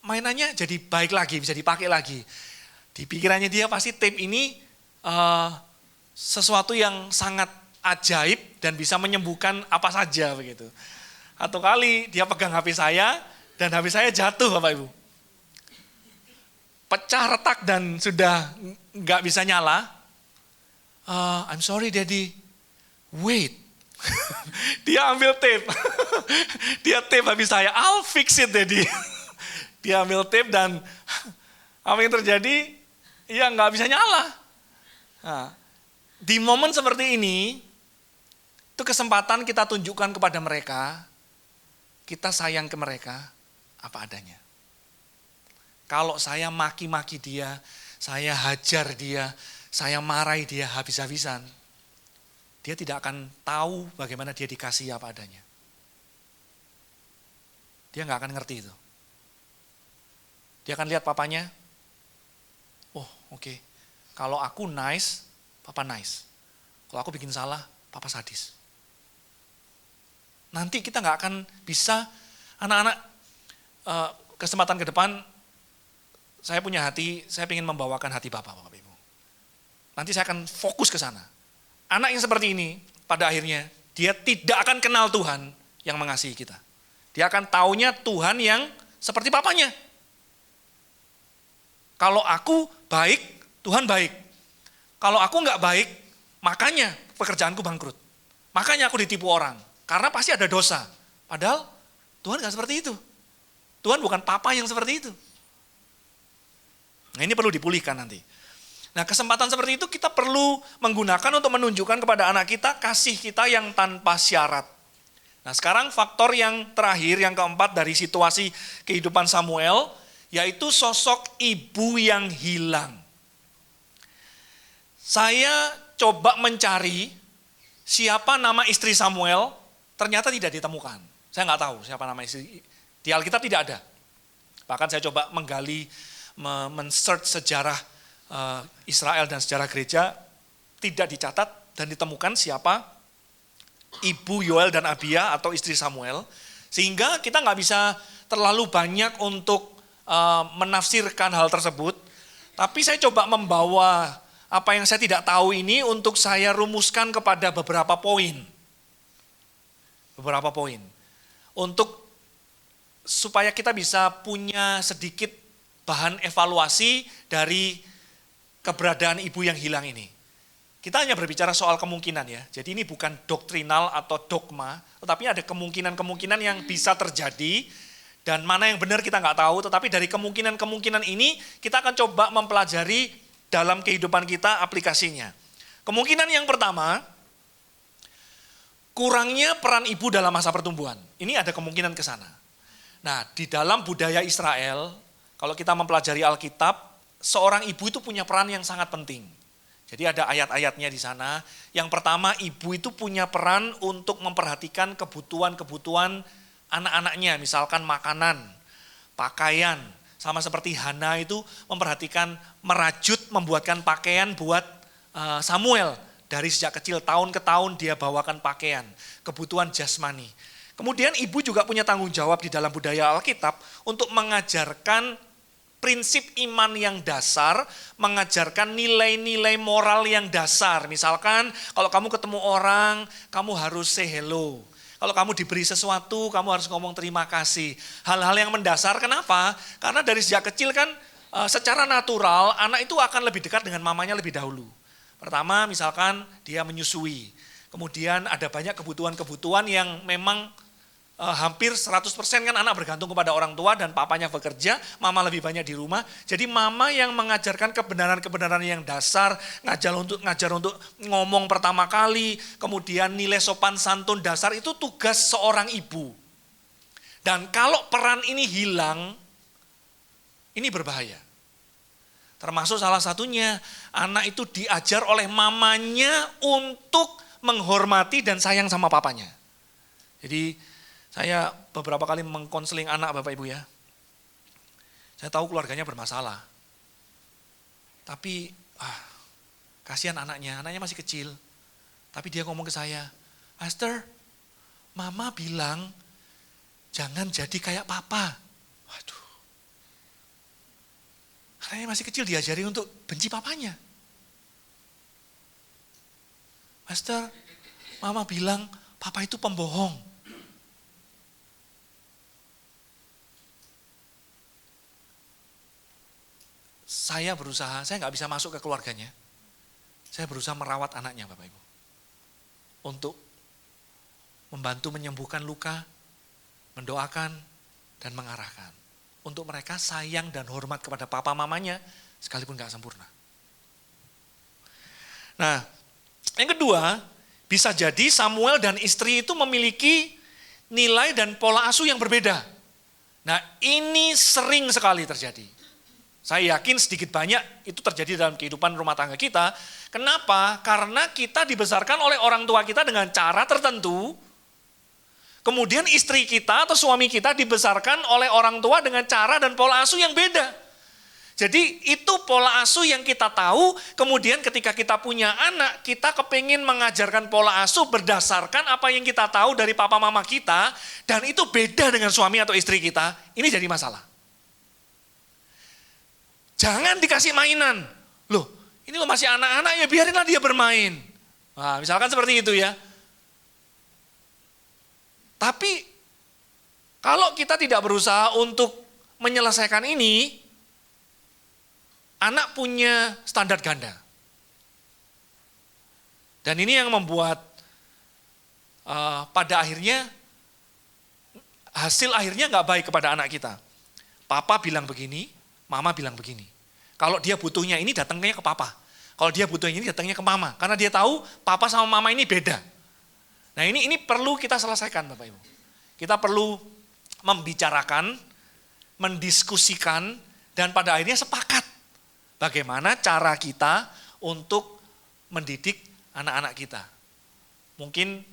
Speaker 3: mainannya jadi baik lagi, bisa dipakai lagi. Di pikirannya dia pasti tape ini sesuatu yang sangat ajaib dan bisa menyembuhkan apa saja begitu. Satu kali dia pegang HP saya dan HP saya jatuh Bapak Ibu. Pecah retak dan sudah nggak bisa nyala. I'm sorry Daddy, wait. Dia ambil tape. Dia tape HP saya, I'll fix it Daddy. Dia ambil tape dan apa yang terjadi? Ya nggak bisa nyala. Nah, di momen seperti ini, itu kesempatan kita tunjukkan kepada mereka, kita sayang ke mereka apa adanya. Kalau saya maki-maki dia, saya hajar dia, saya marahi dia habis-habisan, dia tidak akan tahu bagaimana dia dikasihi apa adanya. Dia nggak akan ngerti itu. Dia akan lihat papanya, oh oke. Kalau aku nice, papa nice. Kalau aku bikin salah, papa sadis. Nanti kita nggak akan bisa, anak-anak kesempatan ke depan, saya punya hati, saya ingin membawakan hati Bapak Ibu. Nanti saya akan fokus ke sana. Anak yang seperti ini, pada akhirnya, dia tidak akan kenal Tuhan yang mengasihi kita. Dia akan taunya Tuhan yang seperti papanya. Kalau aku baik, Tuhan baik. Kalau aku nggak baik, makanya pekerjaanku bangkrut. Makanya aku ditipu orang. Karena pasti ada dosa. Padahal Tuhan nggak seperti itu. Tuhan bukan papa yang seperti itu. Nah ini perlu dipulihkan nanti. Nah kesempatan seperti itu kita perlu menggunakan untuk menunjukkan kepada anak kita kasih kita yang tanpa syarat. Nah sekarang faktor yang terakhir, yang keempat dari situasi kehidupan Samuel, yaitu sosok ibu yang hilang. Saya coba mencari siapa nama istri Samuel, ternyata tidak ditemukan. Saya nggak tahu siapa nama istri, di Alkitab tidak ada. Bahkan saya coba menggali, men-search sejarah Israel dan sejarah gereja, tidak dicatat dan ditemukan siapa ibu Yoel dan Abia atau istri Samuel. Sehingga kita nggak bisa terlalu banyak untuk menafsirkan hal tersebut. Tapi saya coba membawa apa yang saya tidak tahu ini untuk saya rumuskan kepada beberapa poin. Beberapa poin. Untuk supaya kita bisa punya sedikit bahan evaluasi dari keberadaan ibu yang hilang ini. Kita hanya berbicara soal kemungkinan ya. Jadi ini bukan doktrinal atau dogma, tetapi ada kemungkinan-kemungkinan yang bisa terjadi dan mana yang benar kita nggak tahu. Tetapi dari kemungkinan-kemungkinan ini kita akan coba mempelajari dalam kehidupan kita aplikasinya. Kemungkinan yang pertama, kurangnya peran ibu dalam masa pertumbuhan. Ini ada kemungkinan ke sana. Nah, di dalam budaya Israel, kalau kita mempelajari Alkitab, seorang ibu itu punya peran yang sangat penting. Jadi ada ayat-ayatnya di sana. Yang pertama, ibu itu punya peran untuk memperhatikan kebutuhan-kebutuhan anak-anaknya, misalkan makanan, pakaian. Sama seperti Hana itu memperhatikan, merajut, membuatkan pakaian buat Samuel. Dari sejak kecil, tahun ke tahun dia bawakan pakaian, kebutuhan jasmani. Kemudian ibu juga punya tanggung jawab di dalam budaya Alkitab untuk mengajarkan prinsip iman yang dasar, mengajarkan nilai-nilai moral yang dasar. Misalkan kalau kamu ketemu orang, kamu harus say hello. Kalau kamu diberi sesuatu, kamu harus ngomong terima kasih. Hal-hal yang mendasar, kenapa? Karena dari sejak kecil kan secara natural anak itu akan lebih dekat dengan mamanya lebih dahulu. Pertama misalkan dia menyusui. Kemudian ada banyak kebutuhan-kebutuhan yang memang hampir 100% kan anak bergantung kepada orang tua dan papanya bekerja, mama lebih banyak di rumah. Jadi mama yang mengajarkan kebenaran-kebenaran yang dasar, ngajar untuk ngomong pertama kali, kemudian nilai sopan santun dasar itu tugas seorang ibu. Dan kalau peran ini hilang, ini berbahaya. Termasuk salah satunya, anak itu diajar oleh mamanya untuk menghormati dan sayang sama papanya. Jadi saya beberapa kali mengkonseling anak Bapak Ibu ya. Saya tahu keluarganya bermasalah. Tapi kasihan anaknya masih kecil. Tapi dia ngomong ke saya, Pastor, mama bilang jangan jadi kayak papa. Waduh. Anaknya masih kecil diajari untuk benci papanya. Pastor, mama bilang papa itu pembohong. Saya berusaha, saya nggak bisa masuk ke keluarganya. Saya berusaha merawat anaknya Bapak Ibu. Untuk membantu menyembuhkan luka, mendoakan, dan mengarahkan. Untuk mereka sayang dan hormat kepada papa mamanya, sekalipun gak sempurna. Nah, yang kedua, bisa jadi Samuel dan istri itu memiliki nilai dan pola asuh yang berbeda. Nah, ini sering sekali terjadi. Saya yakin sedikit banyak itu terjadi dalam kehidupan rumah tangga kita. Kenapa? Karena kita dibesarkan oleh orang tua kita dengan cara tertentu. Kemudian istri kita atau suami kita dibesarkan oleh orang tua dengan cara dan pola asuh yang beda. Jadi itu pola asuh yang kita tahu, kemudian ketika kita punya anak, kita kepingin mengajarkan pola asuh berdasarkan apa yang kita tahu dari papa mama kita, dan itu beda dengan suami atau istri kita, ini jadi masalah. Jangan dikasih mainan. Loh, ini lo masih anak-anak ya biarinlah dia bermain. Nah, misalkan seperti itu ya. Tapi kalau kita tidak berusaha untuk menyelesaikan ini, anak punya standar ganda. Dan ini yang membuat pada akhirnya hasil akhirnya nggak baik kepada anak kita. Papa bilang begini, mama bilang begini. Kalau dia butuhnya ini datangnya ke papa. Kalau dia butuhnya ini datangnya ke mama. Karena dia tahu papa sama mama ini beda. Nah ini perlu kita selesaikan Bapak Ibu. Kita perlu membicarakan, mendiskusikan, dan pada akhirnya sepakat. Bagaimana cara kita untuk mendidik anak-anak kita. Mungkin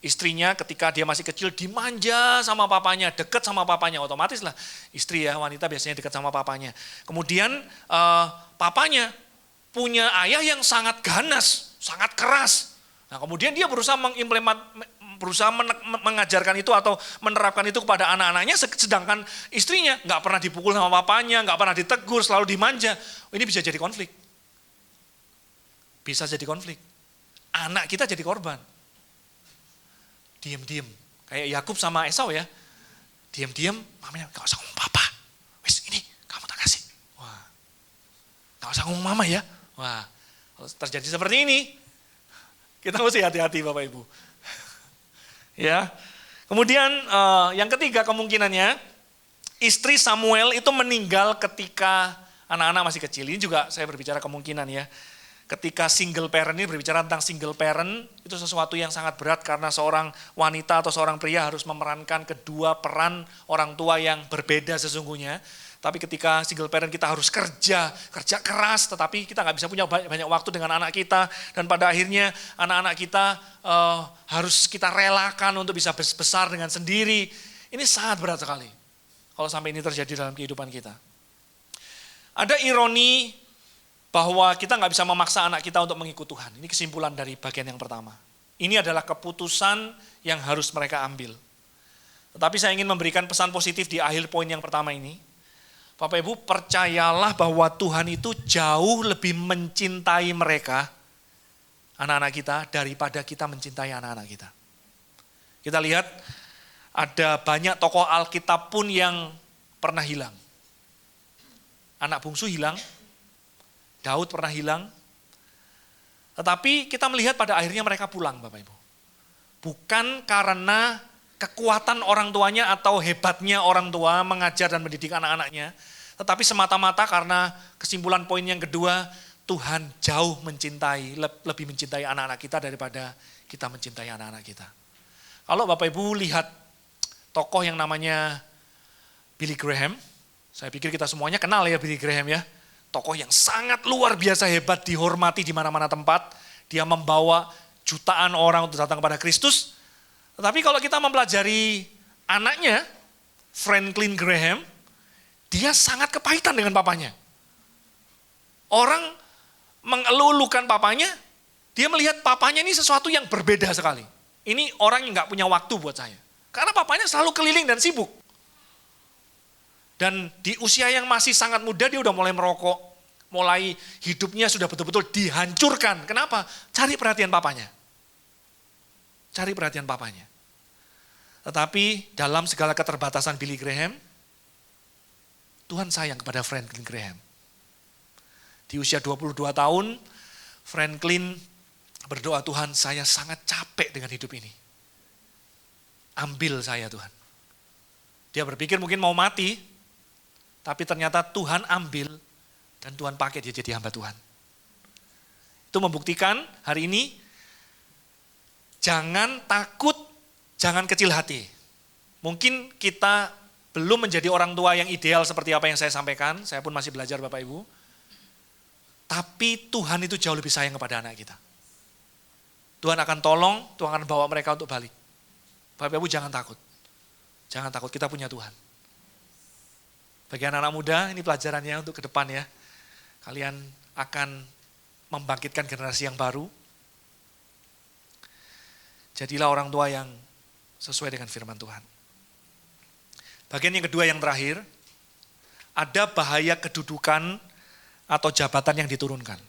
Speaker 3: istrinya ketika dia masih kecil dimanja sama papanya, dekat sama papanya, otomatis lah istri ya, wanita biasanya dekat sama papanya. Kemudian papanya punya ayah yang sangat ganas, sangat keras. Nah kemudian dia berusaha mengajarkan itu atau menerapkan itu kepada anak-anaknya, sedangkan istrinya nggak pernah dipukul sama papanya, nggak pernah ditegur, selalu dimanja. Ini bisa jadi konflik. Bisa jadi konflik. Anak kita jadi korban. Diam-diam. Kayak Yakub sama Esau ya. Diam-diam, mamanya gak usah ngomong papa. Wis ini kamu tak kasih. Wah, gak usah ngomong mama ya. Wah, kalau terjadi seperti ini, kita mesti hati-hati Bapak Ibu. Ya. Kemudian yang ketiga kemungkinannya, istri Samuel itu meninggal ketika anak-anak masih kecil. Ini juga saya berbicara kemungkinan ya. Ketika single parent, ini berbicara tentang single parent, itu sesuatu yang sangat berat karena seorang wanita atau seorang pria harus memerankan kedua peran orang tua yang berbeda sesungguhnya. Tapi ketika single parent kita harus kerja keras, tetapi kita nggak bisa punya banyak waktu dengan anak kita. Dan pada akhirnya anak-anak kita harus kita relakan untuk bisa besar dengan sendiri. Ini sangat berat sekali kalau sampai ini terjadi dalam kehidupan kita. Ada ironi bahwa kita nggak bisa memaksa anak kita untuk mengikut Tuhan. Ini kesimpulan dari bagian yang pertama. Ini adalah keputusan yang harus mereka ambil. Tetapi saya ingin memberikan pesan positif di akhir poin yang pertama ini. Bapak Ibu, percayalah bahwa Tuhan itu jauh lebih mencintai mereka, anak-anak kita, daripada kita mencintai anak-anak kita. Kita lihat ada banyak tokoh Alkitab pun yang pernah hilang. Anak bungsu hilang, Daud pernah hilang, tetapi kita melihat pada akhirnya mereka pulang Bapak Ibu. Bukan karena kekuatan orang tuanya atau hebatnya orang tua mengajar dan mendidik anak-anaknya, tetapi semata-mata karena kesimpulan poin yang kedua, Tuhan jauh mencintai, lebih mencintai anak-anak kita daripada kita mencintai anak-anak kita. Kalau Bapak Ibu lihat tokoh yang namanya Billy Graham, saya pikir kita semuanya kenal ya Billy Graham ya. Tokoh yang sangat luar biasa hebat, dihormati di mana-mana tempat. Dia membawa jutaan orang untuk datang kepada Kristus. Tetapi kalau kita mempelajari anaknya, Franklin Graham, dia sangat kepahitan dengan papanya. Orang mengeluh-elukan papanya, dia melihat papanya ini sesuatu yang berbeda sekali. Ini orang yang gak punya waktu buat saya. Karena papanya selalu keliling dan sibuk. Dan di usia yang masih sangat muda dia udah mulai merokok, mulai hidupnya sudah betul-betul dihancurkan. Kenapa? Cari perhatian papanya. cari perhatian papanya. Tetapi dalam segala keterbatasan Billy Graham, Tuhan sayang kepada Franklin Graham. Di usia 22 tahun, Franklin berdoa, Tuhan, saya sangat capek dengan hidup ini. Ambil saya, Tuhan. Dia berpikir mungkin mau mati, tapi ternyata Tuhan ambil dan Tuhan pakai dia jadi hamba Tuhan. Itu membuktikan hari ini, jangan takut, jangan kecil hati. Mungkin kita belum menjadi orang tua yang ideal seperti apa yang saya sampaikan, saya pun masih belajar Bapak Ibu. Tapi Tuhan itu jauh lebih sayang kepada anak kita. Tuhan akan tolong, Tuhan akan bawa mereka untuk balik. Bapak Ibu jangan takut. Jangan takut, kita punya Tuhan. Bagi anak-anak muda, ini pelajarannya untuk ke depan ya. Kalian akan membangkitkan generasi yang baru. Jadilah orang tua yang sesuai dengan firman Tuhan. Bagian yang kedua yang terakhir, ada bahaya kedudukan atau jabatan yang diturunkan.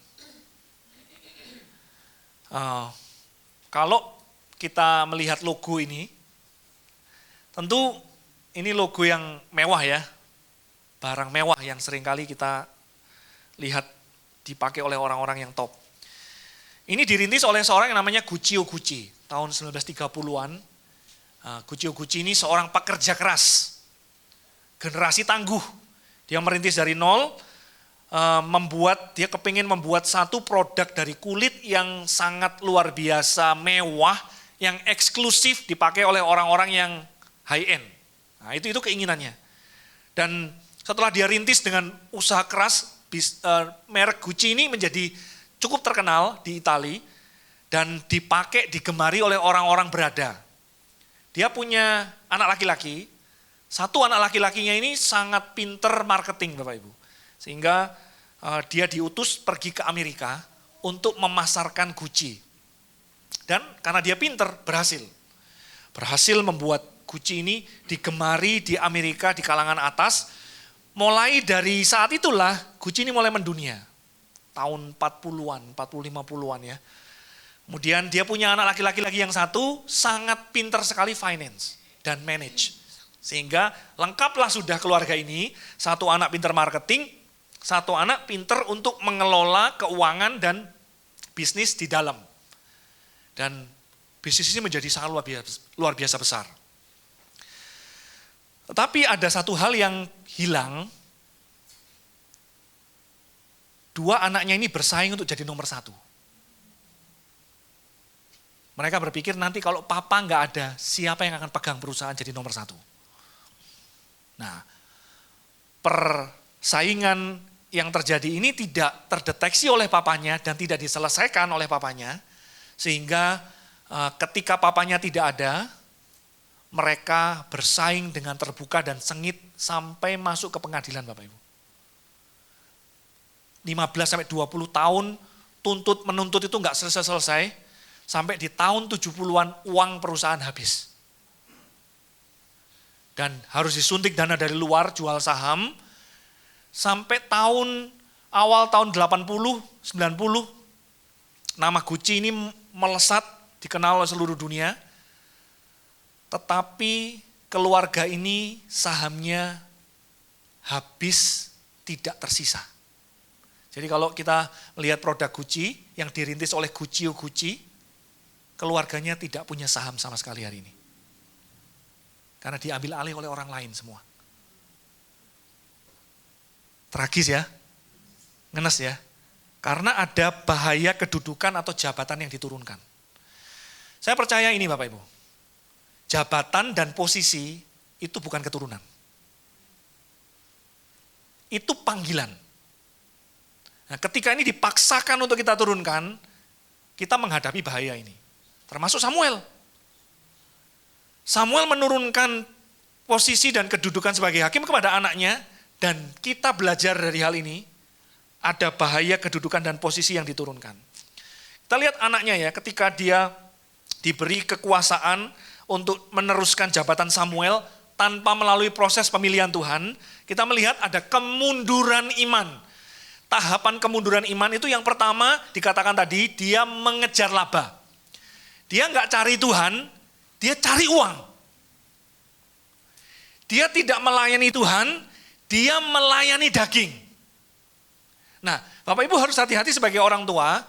Speaker 3: Kalau kita melihat logo ini, tentu ini logo yang mewah ya, barang mewah yang seringkali kita lihat dipakai oleh orang-orang yang top. Ini dirintis oleh seorang yang namanya Guccio Gucci, tahun 1930-an. Guccio Gucci ini seorang pekerja keras, generasi tangguh. Dia merintis dari nol, dia kepingin membuat satu produk dari kulit yang sangat luar biasa mewah, yang eksklusif dipakai oleh orang-orang yang high end. Nah, itu keinginannya. Dan setelah dia rintis dengan usaha keras, merek Gucci ini menjadi cukup terkenal di Italia dan dipakai, digemari oleh orang-orang berada. Dia punya anak laki-laki, satu anak laki-lakinya ini sangat pinter marketing Bapak Ibu. Sehingga dia diutus pergi ke Amerika untuk memasarkan Gucci. Dan karena dia pinter, berhasil membuat Gucci ini digemari di Amerika di kalangan atas. Mulai dari saat itulah Gucci ini mulai mendunia. Tahun 40-an, 40-50-an ya. Kemudian dia punya anak laki-laki lagi yang satu, sangat pinter sekali finance dan manage. Sehingga lengkaplah sudah keluarga ini, satu anak pinter marketing, satu anak pinter untuk mengelola keuangan dan bisnis di dalam. Dan bisnis ini menjadi sangat luar biasa besar. Tetapi ada satu hal yang hilang. Dua anaknya ini bersaing untuk jadi nomor satu. Mereka berpikir nanti kalau papa nggak ada, siapa yang akan pegang perusahaan jadi nomor satu. Nah, persaingan yang terjadi ini tidak terdeteksi oleh papanya dan tidak diselesaikan oleh papanya. Sehingga ketika papanya tidak ada, mereka bersaing dengan terbuka dan sengit sampai masuk ke pengadilan Bapak Ibu. 15-20 tahun menuntut itu enggak selesai-selesai, sampai di tahun 70-an uang perusahaan habis. Dan harus disuntik dana dari luar, jual saham, sampai awal tahun 80, 90, nama Gucci ini melesat, dikenal oleh seluruh dunia. Tetapi keluarga ini sahamnya habis, tidak tersisa. Jadi kalau kita melihat produk Gucci yang dirintis oleh Guccio Gucci, keluarganya tidak punya saham sama sekali hari ini. Karena diambil alih oleh orang lain semua. Tragis ya, ngenes ya. Karena ada bahaya kedudukan atau jabatan yang diturunkan. Saya percaya ini Bapak Ibu. Jabatan dan posisi itu bukan keturunan. Itu panggilan. Nah, ketika ini dipaksakan untuk kita turunkan, kita menghadapi bahaya ini. Termasuk Samuel. Samuel menurunkan posisi dan kedudukan sebagai hakim kepada anaknya, dan kita belajar dari hal ini, ada bahaya kedudukan dan posisi yang diturunkan. Kita lihat anaknya ya, ketika dia diberi kekuasaan untuk meneruskan jabatan Samuel tanpa melalui proses pemilihan Tuhan, kita melihat ada kemunduran iman. Tahapan kemunduran iman itu yang pertama dikatakan tadi, dia mengejar laba. Dia nggak cari Tuhan, dia cari uang. Dia tidak melayani Tuhan, dia melayani daging. Nah, Bapak Ibu harus hati-hati sebagai orang tua,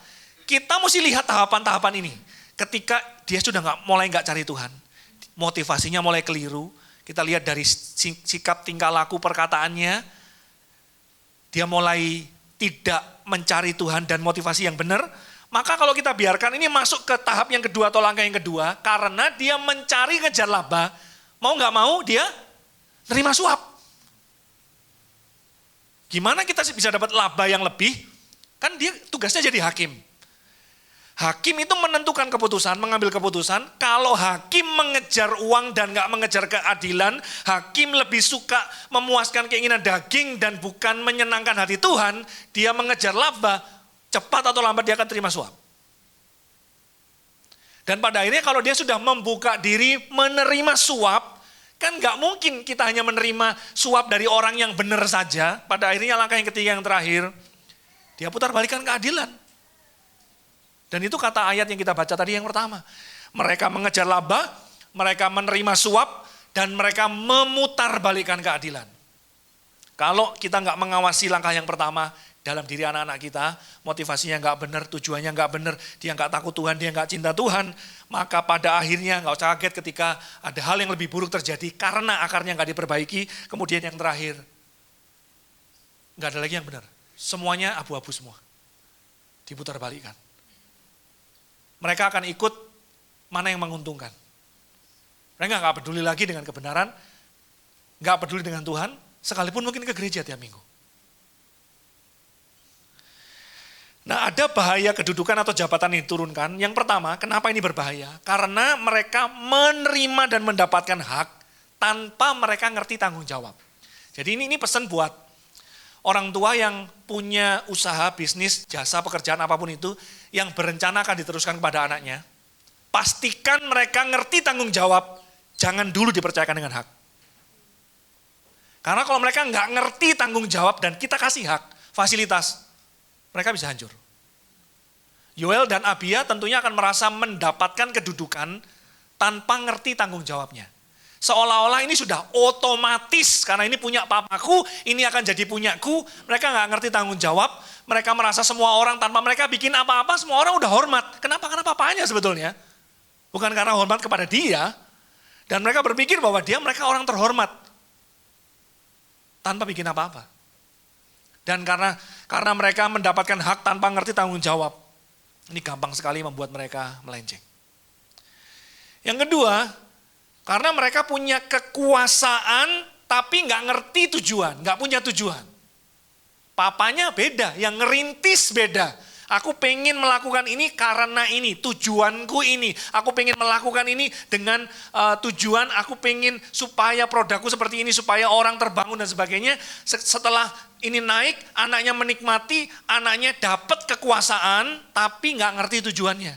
Speaker 3: kita mesti lihat tahapan-tahapan ini. Ketika dia sudah mulai nggak cari Tuhan, motivasinya mulai keliru, kita lihat dari sikap tingkah laku perkataannya, dia mulai tidak mencari Tuhan dan motivasi yang benar, maka kalau kita biarkan ini masuk ke tahap yang kedua atau langkah yang kedua, karena dia mencari ngejar laba, mau nggak mau dia terima suap. Gimana kita bisa dapat laba yang lebih? Kan dia tugasnya jadi hakim. Hakim itu menentukan keputusan, mengambil keputusan. Kalau hakim mengejar uang dan gak mengejar keadilan, hakim lebih suka memuaskan keinginan daging dan bukan menyenangkan hati Tuhan, dia mengejar laba, cepat atau lambat dia akan terima suap. Dan pada akhirnya kalau dia sudah membuka diri menerima suap, kan gak mungkin kita hanya menerima suap dari orang yang benar saja. Pada akhirnya langkah yang ketiga yang terakhir, dia putar balikan keadilan. Dan itu kata ayat yang kita baca tadi yang pertama. Mereka mengejar laba, mereka menerima suap, dan mereka memutar balikan keadilan. Kalau kita nggak mengawasi langkah yang pertama dalam diri anak-anak kita, motivasinya nggak benar, tujuannya nggak benar, dia nggak takut Tuhan, dia nggak cinta Tuhan, maka pada akhirnya nggak usah kaget ketika ada hal yang lebih buruk terjadi karena akarnya nggak diperbaiki. Kemudian yang terakhir, nggak ada lagi yang benar. Semuanya abu-abu semua, diputar balikan. Mereka akan ikut mana yang menguntungkan. Mereka nggak peduli lagi dengan kebenaran, nggak peduli dengan Tuhan, sekalipun mungkin ke gereja tiap minggu. Nah, ada bahaya kedudukan atau jabatan yang diturunkan. Yang pertama, kenapa ini berbahaya? Karena mereka menerima dan mendapatkan hak tanpa mereka ngerti tanggung jawab. Jadi ini pesan buat orang tua yang punya usaha, bisnis, jasa, pekerjaan apapun itu, yang berencana akan diteruskan kepada anaknya, pastikan mereka ngerti tanggung jawab, jangan dulu dipercayakan dengan hak. Karena kalau mereka nggak ngerti tanggung jawab dan kita kasih hak, fasilitas, mereka bisa hancur. Yoel dan Abia tentunya akan merasa mendapatkan kedudukan tanpa ngerti tanggung jawabnya. Seolah-olah ini sudah otomatis, karena ini punya papaku, ini akan jadi punyaku. Mereka nggak ngerti tanggung jawab, mereka merasa semua orang tanpa mereka bikin apa-apa, semua orang udah hormat. Kenapa? Karena papanya sebetulnya. Bukan karena hormat kepada dia. Dan mereka berpikir bahwa mereka orang terhormat. Tanpa bikin apa-apa. Dan karena mereka mendapatkan hak tanpa ngerti tanggung jawab. Ini gampang sekali membuat mereka melenceng. Yang kedua, karena mereka punya kekuasaan tapi nggak ngerti tujuan, nggak punya tujuan. Papanya beda, yang ngerintis beda. Aku pengen melakukan ini karena ini, tujuanku ini. Aku pengen melakukan ini dengan tujuan, aku pengen supaya produkku seperti ini, supaya orang terbangun dan sebagainya. Setelah ini naik, anaknya menikmati, anaknya dapat kekuasaan, tapi nggak ngerti tujuannya.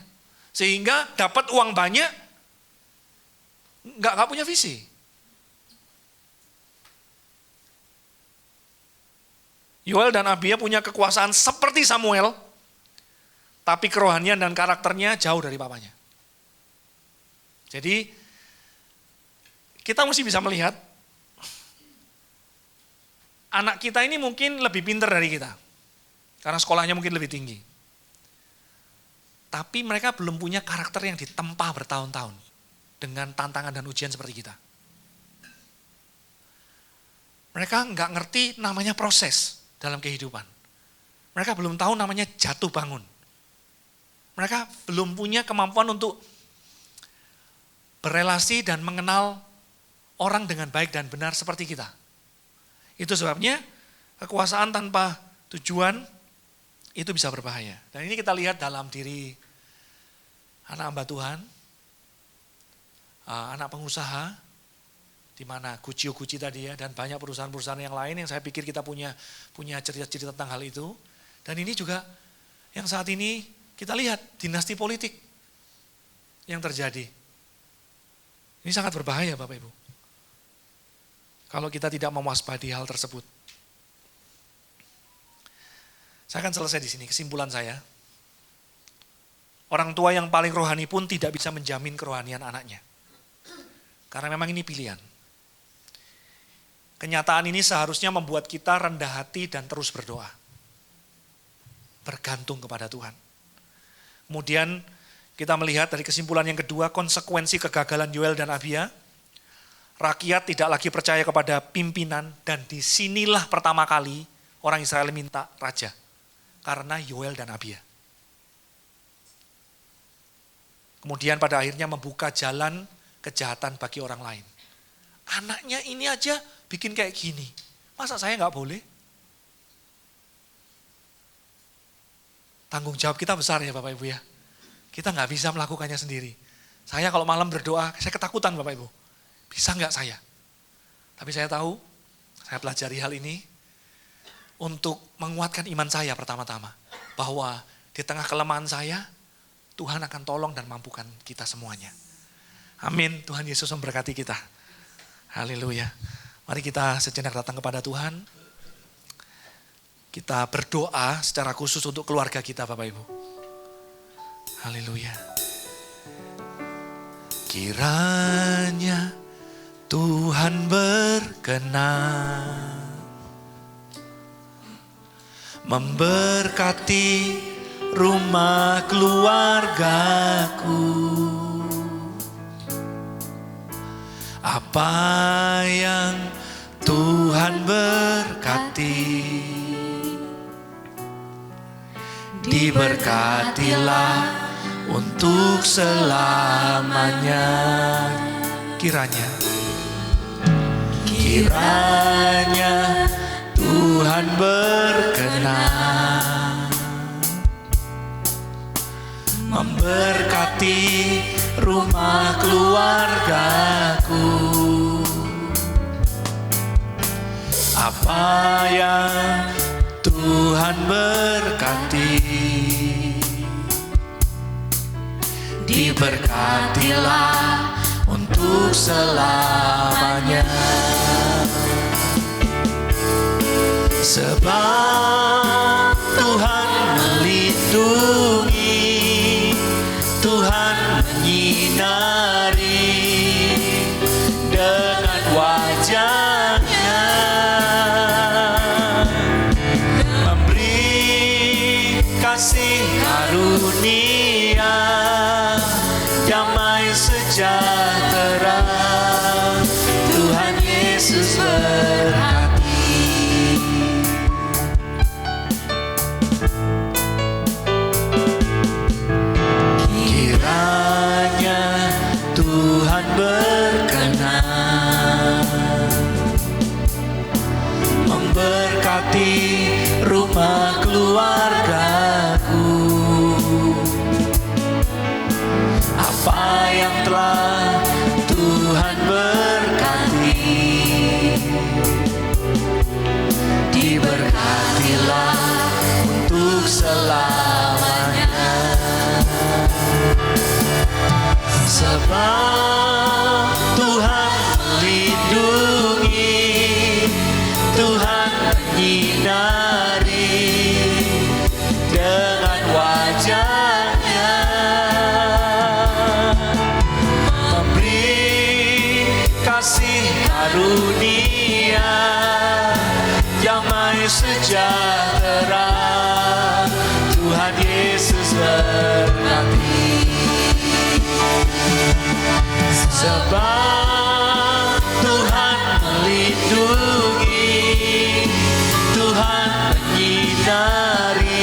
Speaker 3: Sehingga dapat uang banyak, nggak punya visi. Yoel dan Abia punya kekuasaan seperti Samuel, tapi kerohanian dan karakternya jauh dari papanya. Jadi kita mesti bisa melihat anak kita ini mungkin lebih pintar dari kita, karena sekolahnya mungkin lebih tinggi. Tapi mereka belum punya karakter yang ditempa bertahun-tahun dengan tantangan dan ujian seperti kita. Mereka nggak ngerti namanya proses dalam kehidupan. Mereka belum tahu namanya jatuh bangun. Mereka belum punya kemampuan untuk berelasi dan mengenal orang dengan baik dan benar seperti kita. Itu sebabnya kekuasaan tanpa tujuan itu bisa berbahaya. Dan ini kita lihat dalam diri anak hamba Tuhan, anak pengusaha, di mana Gucci tadi ya, dan banyak perusahaan-perusahaan yang lain yang saya pikir kita punya cerita-cerita tentang hal itu. Dan ini juga yang saat ini kita lihat dinasti politik yang terjadi. Ini sangat berbahaya Bapak Ibu. Kalau kita tidak mewaspadai hal tersebut. Saya akan selesai di sini, kesimpulan saya. Orang tua yang paling rohani pun tidak bisa menjamin kerohanian anaknya. Karena memang ini pilihan. Kenyataan ini seharusnya membuat kita rendah hati dan terus berdoa. Bergantung kepada Tuhan. Kemudian kita melihat dari kesimpulan yang kedua, konsekuensi kegagalan Yoel dan Abia. Rakyat tidak lagi percaya kepada pimpinan dan disinilah pertama kali orang Israel minta raja. Karena Yoel dan Abia. Kemudian pada akhirnya membuka jalan kejahatan bagi orang lain. Anaknya ini aja bikin kayak gini. Masa saya nggak boleh? Tanggung jawab kita besar ya Bapak Ibu ya. Kita nggak bisa melakukannya sendiri. Saya kalau malam berdoa, saya ketakutan Bapak Ibu. Bisa nggak saya? Tapi saya tahu, saya pelajari hal ini untuk menguatkan iman saya pertama-tama. Bahwa di tengah kelemahan saya, Tuhan akan tolong dan mampukan kita semuanya. Amin. Tuhan Yesus memberkati kita. Haleluya. Mari kita sejenak datang kepada Tuhan. Kita berdoa secara khusus untuk keluarga kita Bapak Ibu. Haleluya. Kiranya Tuhan berkenan memberkati rumah keluargaku. Apa yang Tuhan berkati, diberkatilah untuk selamanya. Kiranya Tuhan berkenan memberkati rumah keluargaku. Apa yang Tuhan berkati, diberkatilah untuk selamanya. Sebab Tuhan melindungi, Tuhan menyinari dengan wajah-Nya, memberi kasih karunia, damai sejahtera. Tuhan Yesus berkati. Tuhan berkenan memberkati rumah keluargaku. Apa yang telah Tuhan berkati, diberkatilah untuk selamanya. Sebab Tuhan melindungi, Tuhan menyinari dengan wajah-Nya, memberi kasih karunia, damai sejahtera. Tuhan Yesus berkati. Sebab Tuhan melindungi, Tuhan menyinari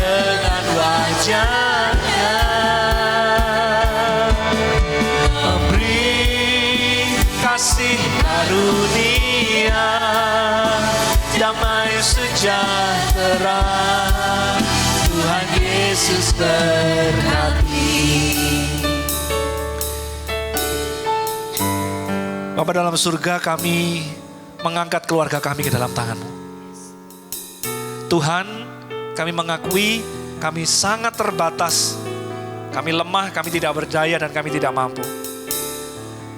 Speaker 3: dengan wajah-Nya, memberi kasih karunia, damai sejahtera. Tuhan Yesus berkati. Bapa dalam surga, kami mengangkat keluarga kami ke dalam tangan-Mu. Tuhan, kami mengakui kami sangat terbatas. Kami lemah, kami tidak berdaya, dan kami tidak mampu.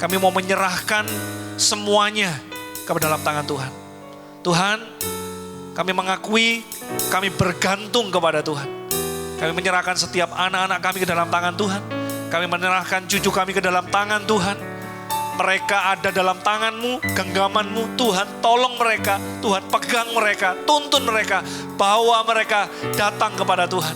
Speaker 3: Kami mau menyerahkan semuanya ke dalam tangan Tuhan. Tuhan, kami mengakui kami bergantung kepada Tuhan. Kami menyerahkan setiap anak-anak kami ke dalam tangan Tuhan. Kami menyerahkan cucu kami ke dalam tangan Tuhan. Mereka ada dalam tangan-Mu, genggaman-Mu. Tuhan, tolong mereka. Tuhan, pegang mereka, tuntun mereka. Bawa mereka datang kepada Tuhan.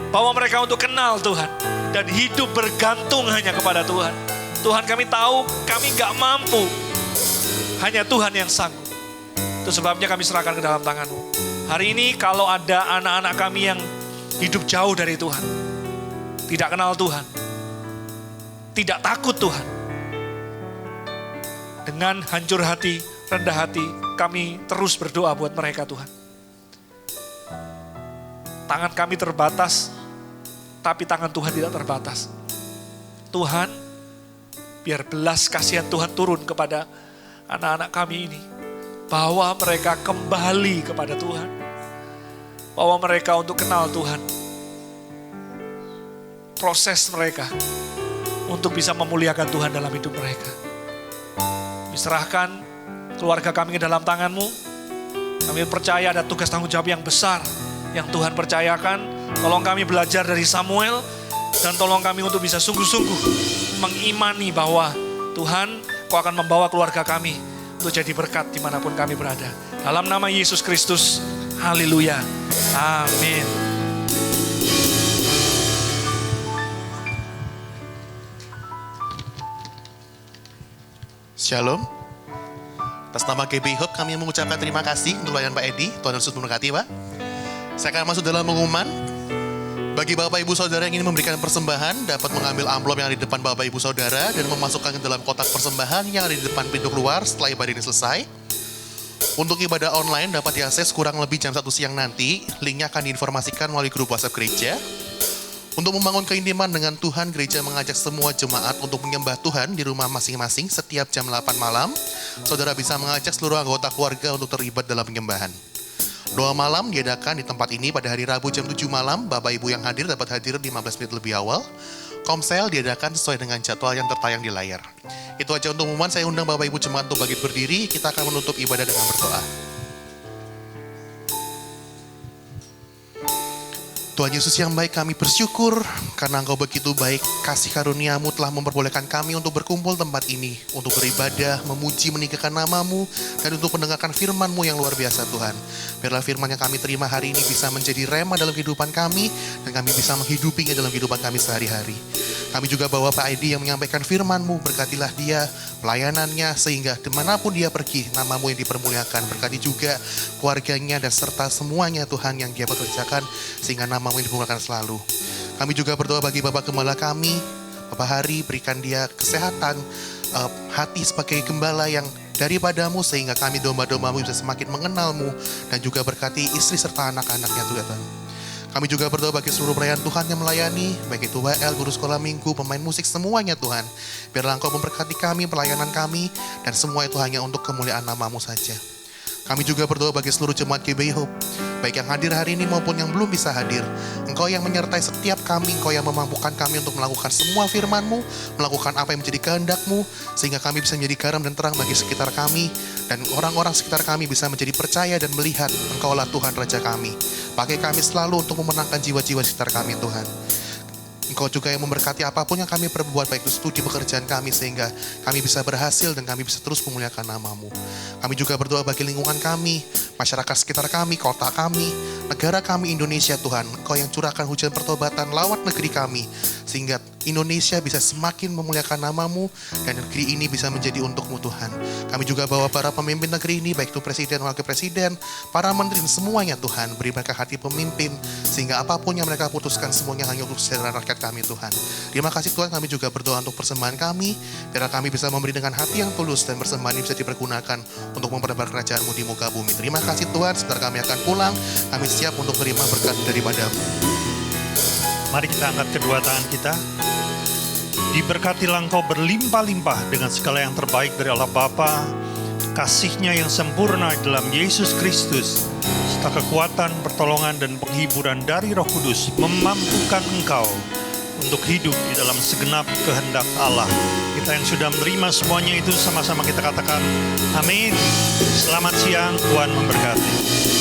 Speaker 3: Bawa mereka untuk kenal Tuhan. Dan hidup bergantung hanya kepada Tuhan. Tuhan, kami tahu kami gak mampu. Hanya Tuhan yang sanggup. Itu sebabnya kami serahkan ke dalam tangan-Mu. Hari ini kalau ada anak-anak kami yang hidup jauh dari Tuhan, tidak kenal Tuhan, tidak takut Tuhan, dengan hancur hati, rendah hati, kami terus berdoa buat mereka Tuhan. Tangan kami terbatas, tapi tangan Tuhan tidak terbatas. Tuhan, biar belas kasihan Tuhan turun kepada anak-anak kami ini. Bawa mereka kembali kepada Tuhan. Bawa mereka untuk kenal Tuhan. Proses mereka untuk bisa memuliakan Tuhan dalam hidup mereka. Diserahkan keluarga kami ke dalam tangan-Mu. Kami percaya ada tugas tanggung jawab yang besar yang Tuhan percayakan. Tolong kami belajar dari Samuel. Dan tolong kami untuk bisa sungguh-sungguh mengimani bahwa Tuhan, Kau akan membawa keluarga kami untuk jadi berkat dimanapun kami berada. Dalam nama Yesus Kristus, haleluya, amin.
Speaker 4: Shalom. Atas nama GB Hope kami mengucapkan terima kasih untuk pelayanan Pak Edi. Tuhan Yesus memberkati Pak. Saya akan masuk dalam pengumuman. Bagi Bapak Ibu Saudara yang ingin memberikan persembahan, dapat mengambil amplop yang ada di depan Bapak Ibu Saudara dan memasukkan ke dalam kotak persembahan yang ada di depan pintu keluar setelah ibadah ini selesai. Untuk ibadah online dapat diakses kurang lebih jam 1 siang nanti. Linknya akan diinformasikan melalui grup WhatsApp gereja. Untuk membangun keintiman dengan Tuhan, gereja mengajak semua jemaat untuk menyembah Tuhan di rumah masing-masing setiap jam 8 malam. Saudara bisa mengajak seluruh anggota keluarga untuk terlibat dalam penyembahan. Doa malam diadakan di tempat ini pada hari Rabu jam 7 malam. Bapak Ibu yang hadir dapat hadir 15 menit lebih awal. Komsel diadakan sesuai dengan jadwal yang tertayang di layar. Itu aja untuk pengumuman. Saya undang Bapak Ibu jemaat untuk bangkit berdiri. Kita akan menutup ibadah dengan berdoa. Tuhan Yesus yang baik, kami bersyukur karena Engkau begitu baik. Kasih karunia-Mu telah memperbolehkan kami untuk berkumpul tempat ini, untuk beribadah, memuji, meninggikan nama-Mu, dan untuk mendengarkan firman-Mu yang luar biasa Tuhan. Biarlah firman yang kami terima hari ini bisa menjadi rema dalam kehidupan kami, dan kami bisa menghidupinya dalam kehidupan kami sehari-hari. Kami juga bawa Pak Edi yang menyampaikan firman-Mu, berkatilah dia, pelayanannya, sehingga dimanapun dia pergi, nama-Mu yang dipermuliakan. Berkati juga keluarganya dan serta semuanya Tuhan yang dia pekerjakan, sehingga nama-Mu yang dipermuliakan selalu. Kami juga berdoa bagi Bapak Gembala kami, Bapak Hari, berikan dia kesehatan, hati sebagai gembala yang daripada-Mu, sehingga kami domba-domba-Mu bisa semakin mengenal-Mu, dan juga berkati istri serta anak-anaknya Tuhan. Kami juga berdoa bagi seluruh pelayan Tuhan yang melayani, baik itu WL, guru sekolah minggu, pemain musik, semuanya Tuhan. Biarlah Engkau memberkati kami, pelayanan kami, dan semua itu hanya untuk kemuliaan nama-Mu saja. Kami juga berdoa bagi seluruh jemaat GBI Hope, baik yang hadir hari ini maupun yang belum bisa hadir. Engkau yang menyertai setiap kami, Engkau yang memampukan kami untuk melakukan semua firman-Mu, melakukan apa yang menjadi kehendak-Mu, sehingga kami bisa menjadi garam dan terang bagi sekitar kami, dan orang-orang sekitar kami bisa menjadi percaya dan melihat Engkaulah Tuhan Raja kami. Pakai kami selalu untuk memenangkan jiwa-jiwa sekitar kami Tuhan. Engkau juga yang memberkati apapun yang kami perbuat, baik itu studi pekerjaan kami, sehingga kami bisa berhasil dan kami bisa terus memuliakan nama-Mu. Kami juga berdoa bagi lingkungan kami, masyarakat sekitar kami, kota kami, negara kami Indonesia Tuhan. Engkau yang curahkan hujan pertobatan lawat negeri kami, sehingga Indonesia bisa semakin memuliakan nama-Mu dan negeri ini bisa menjadi untuk-Mu Tuhan. Kami juga bawa para pemimpin negeri ini, baik itu presiden, wakil presiden, para menteri, semuanya Tuhan. Beri mereka hati pemimpin, sehingga apapun yang mereka putuskan semuanya hanya untuk kesejahteraan rakyat kami Tuhan. Terima kasih Tuhan, kami juga berdoa untuk persembahan kami, biar kami bisa memberi dengan hati yang tulus dan persembahan ini bisa dipergunakan untuk memperlebar kerajaan-Mu di muka bumi. Terima kasih Tuhan, sebentar kami akan pulang, kami siap untuk menerima berkat daripada-Mu.
Speaker 5: Mari kita angkat kedua tangan kita. Diberkatilah engkau berlimpah-limpah dengan segala yang terbaik dari Allah Bapa, kasih-Nya yang sempurna dalam Yesus Kristus, serta kekuatan, pertolongan, dan penghiburan dari Roh Kudus memampukan engkau untuk hidup di dalam segenap kehendak Allah. Kita yang sudah menerima semuanya itu sama-sama kita katakan, amin. Selamat siang, Tuhan memberkati.